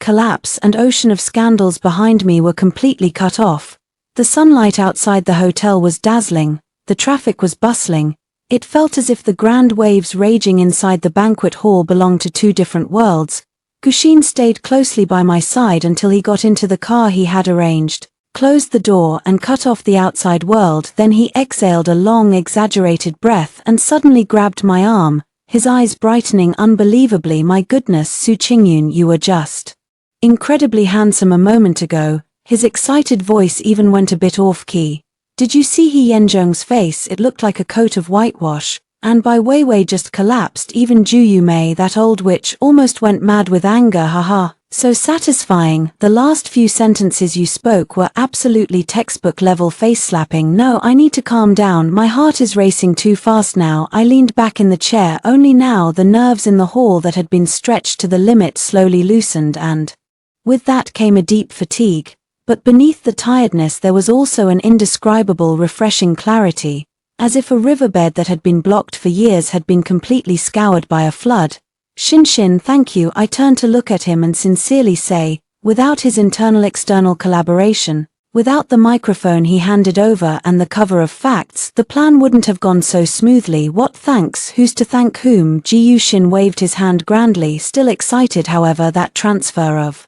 collapse and ocean of scandals behind me were completely cut off. The sunlight outside the hotel was dazzling, the traffic was bustling. It felt as if the grand waves raging inside the banquet hall belonged to 2 different worlds. Guxin stayed closely by my side until he got into the car he had arranged, closed the door and cut off the outside world. Then he exhaled a long, exaggerated breath and suddenly grabbed my arm, his eyes brightening unbelievably. "My goodness, Su Qingyun, you were just incredibly handsome a moment ago." His excited voice even went a bit off-key. "Did you see He Yanzhong's face? It looked like a coat of whitewash." And Bai Weiwei just collapsed. Even Ju Yumei, that old witch, almost went mad with anger. Haha, so satisfying. The last few sentences you spoke were absolutely textbook level face slapping. No, I need to calm down. My heart is racing too fast now. I leaned back in the chair. Only now the nerves in the hall that had been stretched to the limit slowly loosened, and with that came a deep fatigue. But beneath the tiredness there was also an indescribable refreshing clarity, as if a riverbed that had been blocked for years had been completely scoured by a flood. "Shinshin, thank you." I turned to look at him and sincerely say, without his internal-external collaboration, without the microphone he handed over and the cover of facts, the plan wouldn't have gone so smoothly. "What thanks? Who's to thank whom?" Ji Yuxin waved his hand grandly, still excited. "However, that transfer of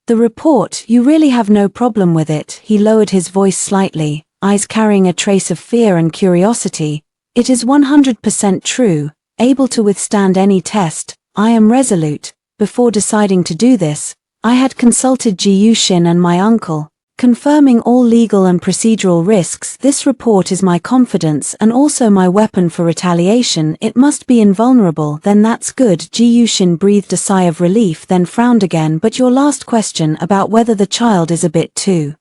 the report, you really have no problem with it." He lowered his voice slightly, eyes carrying a trace of fear and curiosity. It is 100% true, able to withstand any test. I am resolute. Before deciding to do this, I had consulted Ji Yushin and my uncle, confirming all legal and procedural risks. This report is my confidence and also my weapon for retaliation. It must be invulnerable. Then that's good. Ji Yushin breathed a sigh of relief, then frowned again. But your last question about whether the child is a bit too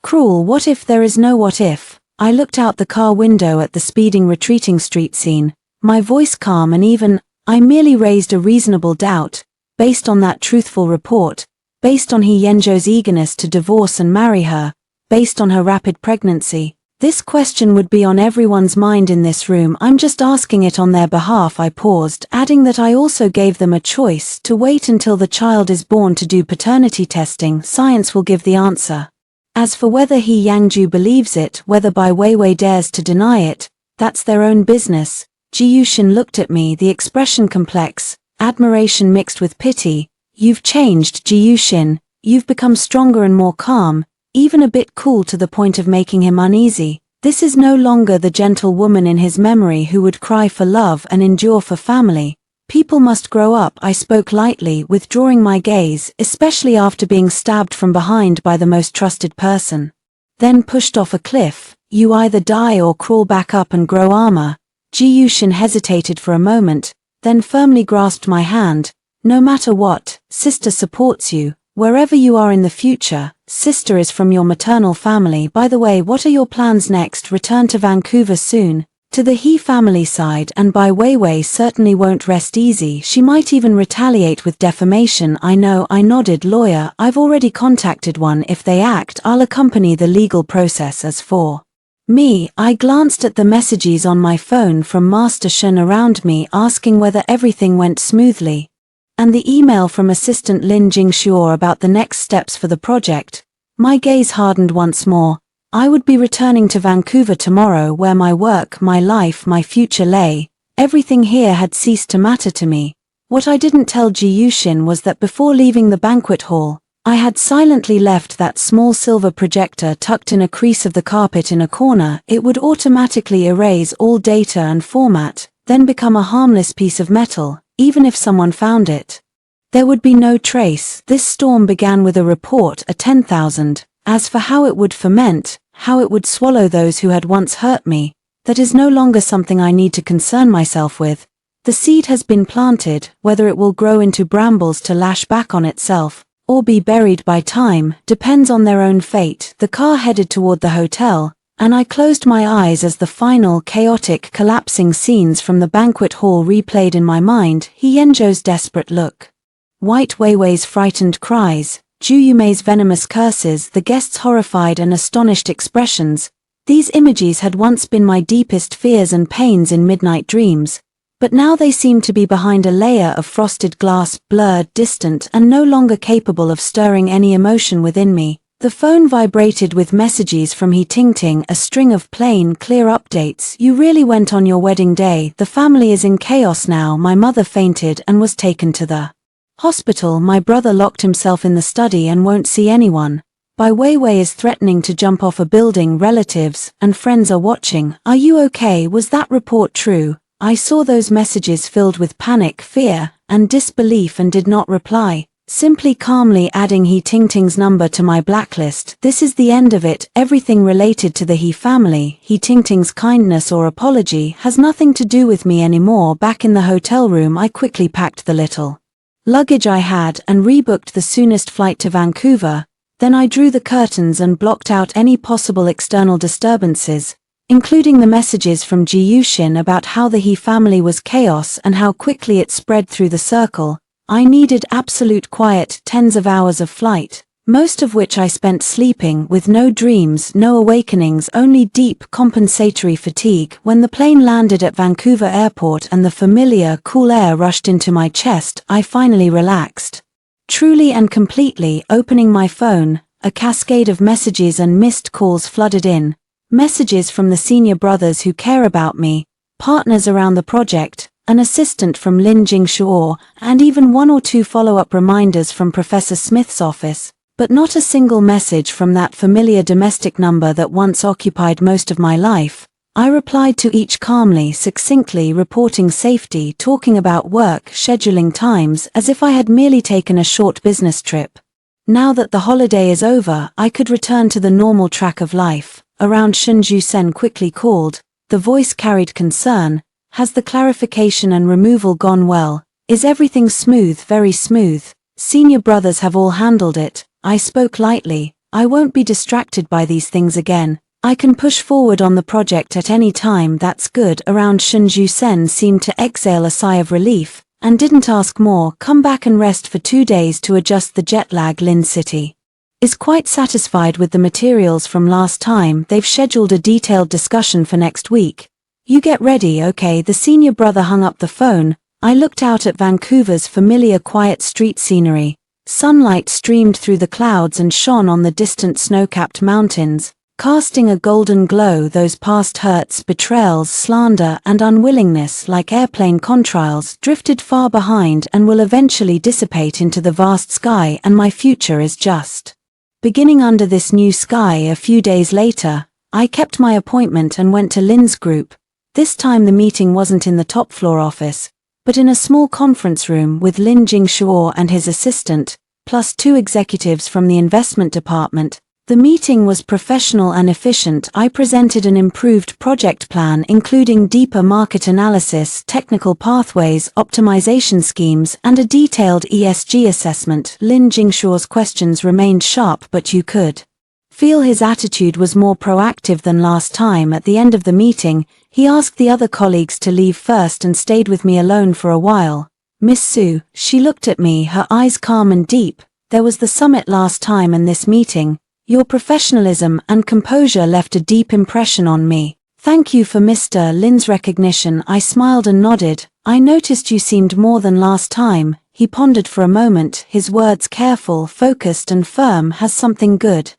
cruel. What if there is no what if? I looked out the car window at the speeding retreating street scene, my voice calm and even. I merely raised a reasonable doubt, based on that truthful report, based on He Yenjo's eagerness to divorce and marry her, based on her rapid pregnancy. This question would be on everyone's mind in this room. I'm just asking it on their behalf. I paused, adding that I also gave them a choice to wait until the child is born to do paternity testing. Science will give the answer. As for whether He Yangju believes it, whether Bai Weiwei dares to deny it, that's their own business. Ji Yushin looked at me, the expression complex, admiration mixed with pity. You've changed, Ji Yushin. You've become stronger and more calm, even a bit cool to the point of making him uneasy. This is no longer the gentle woman in his memory who would cry for love and endure for family. People must grow up. I spoke lightly, withdrawing my gaze, especially after being stabbed from behind by the most trusted person. Then pushed off a cliff. You either die or crawl back up and grow armor. Ji Yushin hesitated for a moment, then firmly grasped my hand. No matter what, sister supports you, wherever you are in the future. Sister is from your maternal family. By the way, what are your plans next? Return to Vancouver soon. To the He family side, and Bai Weiwei certainly won't rest easy. She might even retaliate with defamation. I know, I nodded. Lawyer, I've already contacted one. If they act, I'll accompany the legal process. As for me, I glanced at the messages on my phone from Master Shen around me, asking whether everything went smoothly, and the email from Assistant Lin Jingshuo about the next steps for the project. My gaze hardened once more. I would be returning to Vancouver tomorrow, where my work, my life, my future lay. Everything here had ceased to matter to me. What I didn't tell Ji Yushin was that before leaving the banquet hall, I had silently left that small silver projector tucked in a crease of the carpet in a corner. It would automatically erase all data and format, then become a harmless piece of metal, even if someone found it. There would be no trace. This storm began with a report, a 10,000. As for how it would ferment, how it would swallow those who had once hurt me, that is no longer something I need to concern myself with. The seed has been planted. Whether it will grow into brambles to lash back on itself, or be buried by time, depends on their own fate. The car headed toward the hotel, and I closed my eyes as the final, chaotic, collapsing scenes from the banquet hall replayed in my mind. He Yenjo's desperate look, White Weiwei's frightened cries, Ju Yumei's venomous curses, the guests' horrified and astonished expressions. These images had once been my deepest fears and pains in midnight dreams, but now they seemed to be behind a layer of frosted glass, blurred, distant, and no longer capable of stirring any emotion within me. The phone vibrated with messages from He Tingting, a string of plain, clear updates. You really went on your wedding day. The family is in chaos now. My mother fainted and was taken to the hospital. My brother locked himself in the study and won't see anyone. Bai Weiwei is threatening to jump off a building. Relatives and friends are watching. Are you okay? Was that report true? I saw those messages filled with panic, fear, and disbelief and did not reply, simply calmly adding He Tingting's number to my blacklist. This is the end of it. Everything related to the He family, He Tingting's kindness or apology, has nothing to do with me anymore. Back in the hotel room, I quickly packed the little luggage I had and rebooked the soonest flight to Vancouver. Then I drew the curtains and blocked out any possible external disturbances, including the messages from Ji Yushin about how the He family was chaos and how quickly it spread through the circle. I needed absolute quiet. Tens of hours of flight, most of which I spent sleeping, with no dreams, no awakenings, only deep compensatory fatigue. When the plane landed at Vancouver Airport and the familiar, cool air rushed into my chest, I finally relaxed. Truly and completely. Opening my phone, a cascade of messages and missed calls flooded in. Messages from the senior brothers who care about me, partners around the project, an assistant from Lin Jingshuo, and even one or two follow-up reminders from Professor Smith's office, but not a single message from that familiar domestic number that once occupied most of my life. I replied to each calmly, succinctly, reporting safety, talking about work, scheduling times, as if I had merely taken a short business trip. Now that the holiday is over, I could return to the normal track of life. Around Shunju Sen quickly called. The voice carried concern. Has the clarification and removal gone well? Is everything smooth? Very smooth. Senior brothers have all handled it. I spoke lightly. I won't be distracted by these things again. I can push forward on the project at any time. That's good. Around Shunju Sen seemed to exhale a sigh of relief, and didn't ask more. Come back and rest for 2 days to adjust the jet lag. Lin City is quite satisfied with the materials from last time. They've scheduled a detailed discussion for next week. You get ready, okay? The senior brother hung up the phone. I looked out at Vancouver's familiar quiet street scenery. Sunlight streamed through the clouds and shone on the distant snow-capped mountains, casting a golden glow. Those past hurts, betrayals, slander, and unwillingness, like airplane contrails, drifted far behind and will eventually dissipate into the vast sky, and my future is just beginning under this new sky. A few days later, I kept my appointment and went to Lin's group. This time the meeting wasn't in the top floor office, but in a small conference room with Lin Jingshuo and his assistant, plus 2 executives from the investment department. The meeting was professional and efficient. I presented an improved project plan including deeper market analysis, technical pathways, optimization schemes, and a detailed ESG assessment. Lin Jingshuo's questions remained sharp, but you could feel his attitude was more proactive than last time. At the end of the meeting, he asked the other colleagues to leave first and stayed with me alone for a while. Miss Su, she looked at me, her eyes calm and deep. There was the summit last time and this meeting. Your professionalism and composure left a deep impression on me. Thank you for Mr. Lin's recognition. I smiled and nodded. I noticed you seemed more than last time. He pondered for a moment, his words careful, focused and firm. Has something good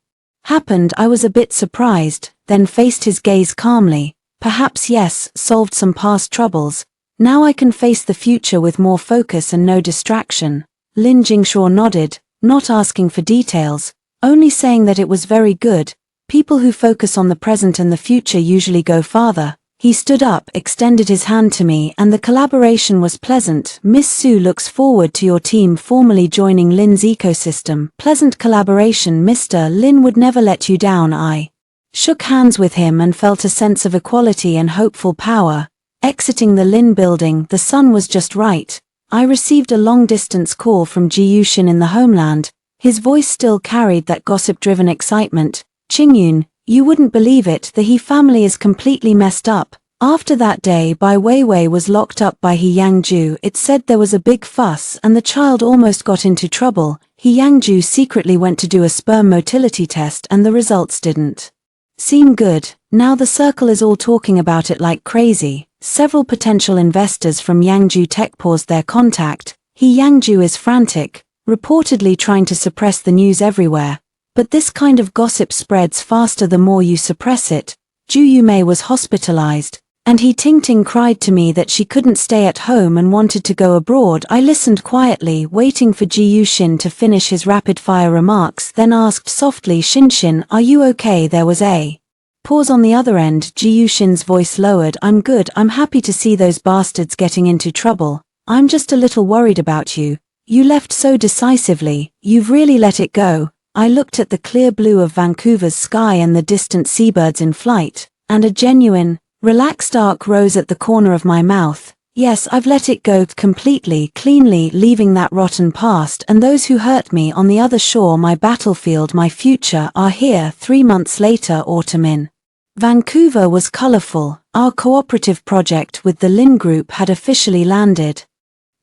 happened? I was a bit surprised, then faced his gaze calmly. Perhaps yes, solved some past troubles. Now I can face the future with more focus and no distraction. Lin Jingshuo nodded, not asking for details, only saying that it was very good. People who focus on the present and the future usually go farther. He stood up, extended his hand to me, and the collaboration was pleasant. Miss Su looks forward to your team formally joining Lin's ecosystem. Pleasant collaboration. Mr. Lin would never let you down. I shook hands with him and felt a sense of equality and hopeful power. Exiting the Lin building, the sun was just right. I received a long-distance call from Ji Yushin in the homeland. His voice still carried that gossip-driven excitement. Qingyun, you wouldn't believe it, the He family is completely messed up. After that day, Bai Weiwei was locked up by He Yangju. It said there was a big fuss and the child almost got into trouble. He Yangju secretly went to do a sperm motility test and the results didn't seem good. Now the circle is all talking about it like crazy. Several potential investors from Yangju Tech paused their contact. He Yangju is frantic, reportedly trying to suppress the news everywhere. But this kind of gossip spreads faster the more you suppress it. Ju Yumei was hospitalized, and He Tingting cried to me that she couldn't stay at home and wanted to go abroad. I listened quietly, waiting for Ji Yushin to finish his rapid-fire remarks, then asked softly, Shinshin, are you okay? There was a pause on the other end. Ji Yushin's voice lowered. I'm good. I'm happy to see those bastards getting into trouble. I'm just a little worried about you. You left so decisively. You've really let it go. I looked at the clear blue of Vancouver's sky and the distant seabirds in flight, and a genuine, relaxed arc rose at the corner of my mouth. Yes, I've let it go completely, cleanly, leaving that rotten past and those who hurt me on the other shore. My battlefield, my future are here. 3 months later, autumn in Vancouver was colorful. Our cooperative project with the Lin Group had officially landed.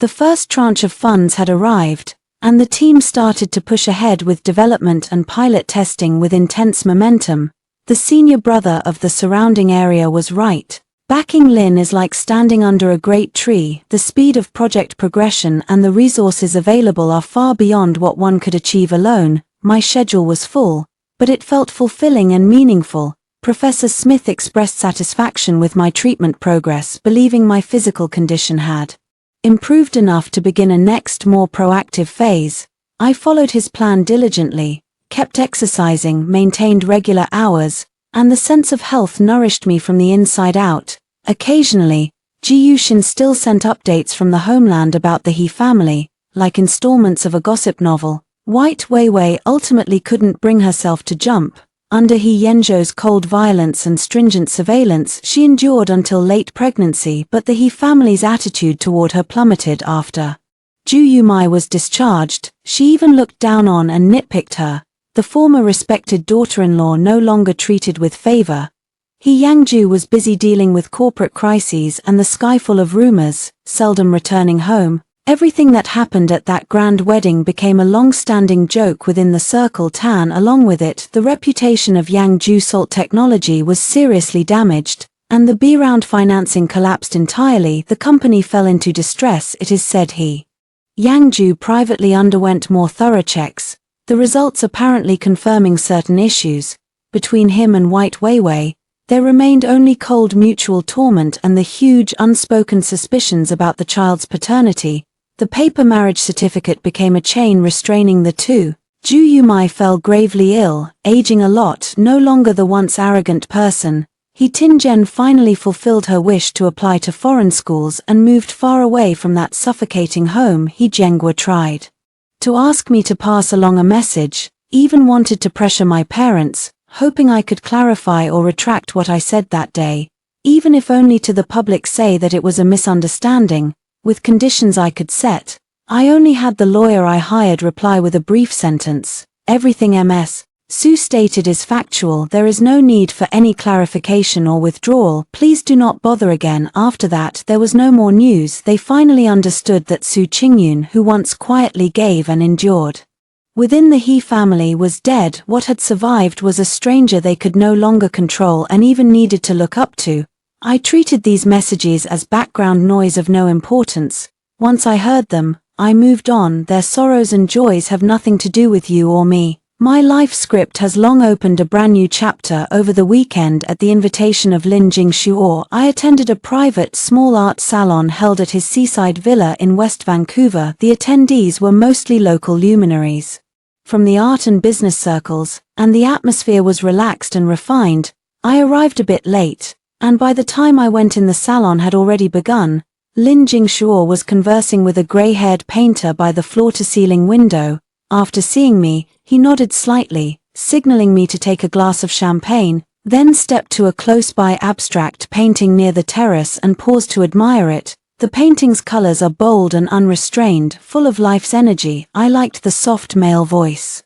The first tranche of funds had arrived, and the team started to push ahead with development and pilot testing with intense momentum. The senior brother of the surrounding area was right. Backing Lin is like standing under a great tree. The speed of project progression and the resources available are far beyond what one could achieve alone. My schedule was full, but it felt fulfilling and meaningful. Professor Smith expressed satisfaction with my treatment progress, believing my physical condition had improved enough to begin a next, more proactive phase. I followed his plan diligently, kept exercising, maintained regular hours, and the sense of health nourished me from the inside out. Occasionally, Ji Yuxin still sent updates from the homeland about the He family, like installments of a gossip novel. White Weiwei ultimately couldn't bring herself to jump. Under He Yanzhou's cold violence and stringent surveillance, she endured until late pregnancy, but the He family's attitude toward her plummeted after Zhu Yumai was discharged. She even looked down on and nitpicked her. The former respected daughter-in-law no longer treated with favor. He Yangju was busy dealing with corporate crises and the sky full of rumors, seldom returning home. Everything that happened at that grand wedding became a long-standing joke within the circle. Tan. Along with it, the reputation of Yangju Salt Technology was seriously damaged, and the B-round financing collapsed entirely. The company fell into distress. It is said He Yangju privately underwent more thorough checks, the results apparently confirming certain issues. Between him and White Weiwei, there remained only cold mutual torment and the huge unspoken suspicions about the child's paternity. The paper marriage certificate became a chain restraining the two. Zhu Yumai fell gravely ill, aging a lot, no longer the once arrogant person. He Tinzhen finally fulfilled her wish to apply to foreign schools and moved far away from that suffocating home. He Zhenghua tried to ask me to pass along a message, even wanted to pressure my parents, hoping I could clarify or retract what I said that day, even if only to the public say that it was a misunderstanding, with conditions I could set. I only had the lawyer I hired reply with a brief sentence, "Everything Ms. Su stated is factual. There is no need for any clarification or withdrawal. Please do not bother again." After that, there was no more news. They finally understood that Su Qingyun, who once quietly gave and endured within the He family, was dead. What had survived was a stranger they could no longer control and even needed to look up to. I treated these messages as background noise of no importance. Once I heard them, I moved on. Their sorrows and joys have nothing to do with you or me. My life script has long opened a brand new chapter. Over the weekend, at the invitation of Lin Jingshuo, I attended a private small art salon held at his seaside villa in West Vancouver. The attendees were mostly local luminaries from the art and business circles, and the atmosphere was relaxed and refined. I arrived a bit late, and by the time I went in, the salon had already begun. Lin Jingshuo was conversing with a gray-haired painter by the floor-to-ceiling window. After seeing me, he nodded slightly, signaling me to take a glass of champagne, then stepped to a close-by abstract painting near the terrace and paused to admire it. The painting's colors are bold and unrestrained, full of life's energy. I liked the soft male voice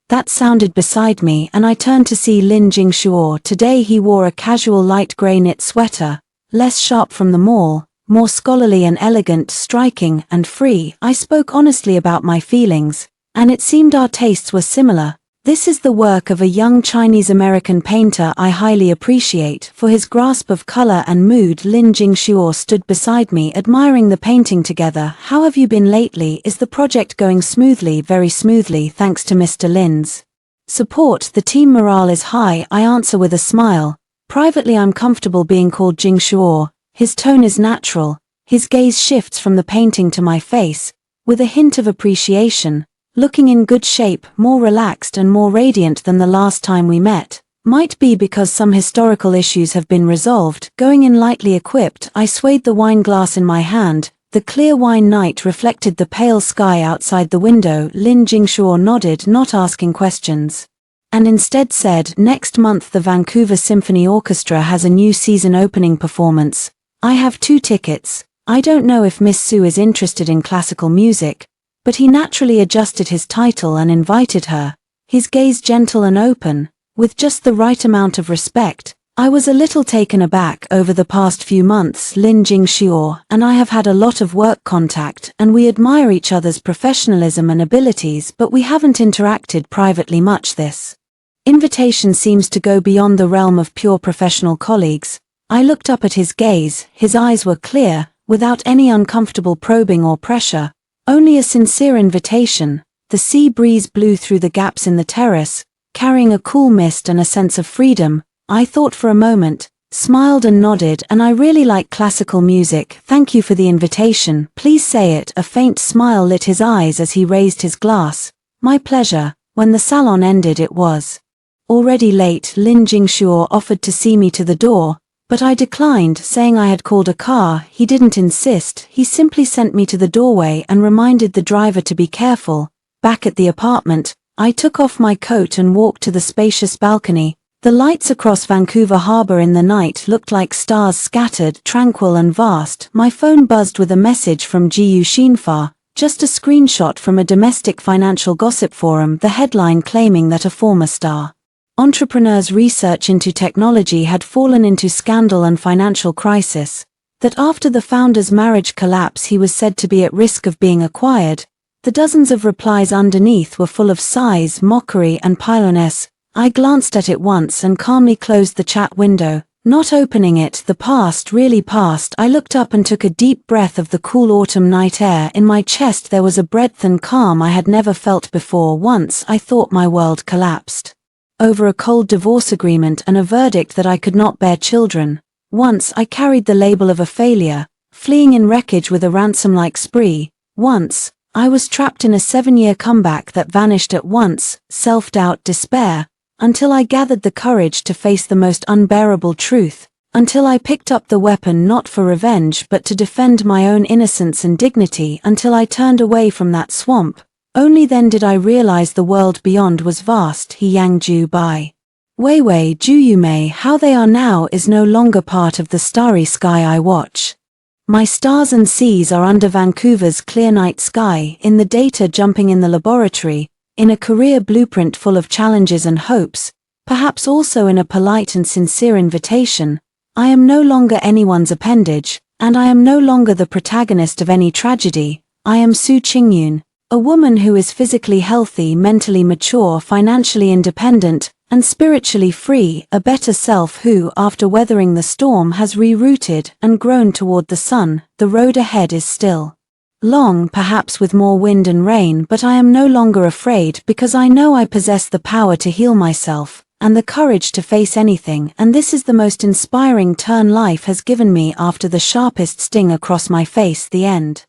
that sounded beside me, and I turned to see Lin Jingshuo. Today he wore a casual light gray knit sweater, less sharp from the mall, more scholarly and elegant, striking and free. I spoke honestly about my feelings, and it seemed our tastes were similar. This is the work of a young Chinese-American painter I highly appreciate for his grasp of color and mood. Lin Jingshuo stood beside me, admiring the painting together. "How have you been lately? Is the project going smoothly?" "Very smoothly, thanks to Mr. Lin's support. The team morale is high," I answer with a smile. Privately, I'm comfortable being called Jingshuo. His tone is natural. His gaze shifts from the painting to my face, with a hint of appreciation. Looking in good shape, more relaxed and more radiant than the last time we met. Might be because some historical issues have been resolved. Going in lightly equipped, I swayed the wine glass in my hand. The clear wine night reflected the pale sky outside the window. Lin Jingshuo nodded, not asking questions, and instead said, "Next month the Vancouver Symphony Orchestra has a new season opening performance. I have 2 tickets. I don't know if Miss Su is interested in classical music." But he naturally adjusted his title and invited her, his gaze gentle and open, with just the right amount of respect. I was a little taken aback. Over the past few months, Lin Jingshuo and I have had a lot of work contact, and we admire each other's professionalism and abilities, but we haven't interacted privately much. This invitation seems to go beyond the realm of pure professional colleagues. I looked up at his gaze. His eyes were clear, without any uncomfortable probing or pressure. Only a sincere invitation. The sea breeze blew through the gaps in the terrace, carrying a cool mist and a sense of freedom. I thought for a moment, smiled and nodded. "And I really like classical music. Thank you for the invitation. Please say it." A faint smile lit his eyes as he raised his glass. "My pleasure." When the salon ended, it was Already late, Lin Jingshuo offered to see me to the door, but I declined, saying I had called a car. He didn't insist, he simply sent me to the doorway and reminded the driver to be careful. Back at the apartment, I took off my coat and walked to the spacious balcony. The lights across Vancouver Harbor in the night looked like stars scattered, tranquil and vast. My phone buzzed with a message from Jiu Xinfa, just a screenshot from a domestic financial gossip forum, the headline claiming that a former star entrepreneur's research into technology had fallen into scandal and financial crisis, that after the founder's marriage collapse he was said to be at risk of being acquired. The dozens of replies underneath were full of sighs, mockery and pyloness. I glanced at it once and calmly closed the chat window, not opening it. The past really passed. I looked up and took a deep breath of the cool autumn night air. In my chest there was a breadth and calm I had never felt before. Once I thought my world collapsed over a cold divorce agreement and a verdict that I could not bear children. Once I carried the label of a failure, fleeing in wreckage with a ransom-like spree. Once I was trapped in a 7-year comeback that vanished at once, self-doubt, despair, until I gathered the courage to face the most unbearable truth, until I picked up the weapon not for revenge but to defend my own innocence and dignity, until I turned away from that swamp. Only then did I realize the world beyond was vast. He Yang Ju Bai Weiwei Juyumei. How they are now is no longer part of the starry sky I watch. My stars and seas are under Vancouver's clear night sky, in the data jumping in the laboratory, in a career blueprint full of challenges and hopes, perhaps also in a polite and sincere invitation. I am no longer anyone's appendage, and I am no longer the protagonist of any tragedy. I am Su Qingyun, a woman who is physically healthy, mentally mature, financially independent, and spiritually free, a better self who, after weathering the storm, has rerouted and grown toward the sun. The road ahead is still long, perhaps with more wind and rain, but I am no longer afraid because I know I possess the power to heal myself, and the courage to face anything, and this is the most inspiring turn life has given me after the sharpest sting across my face. The end.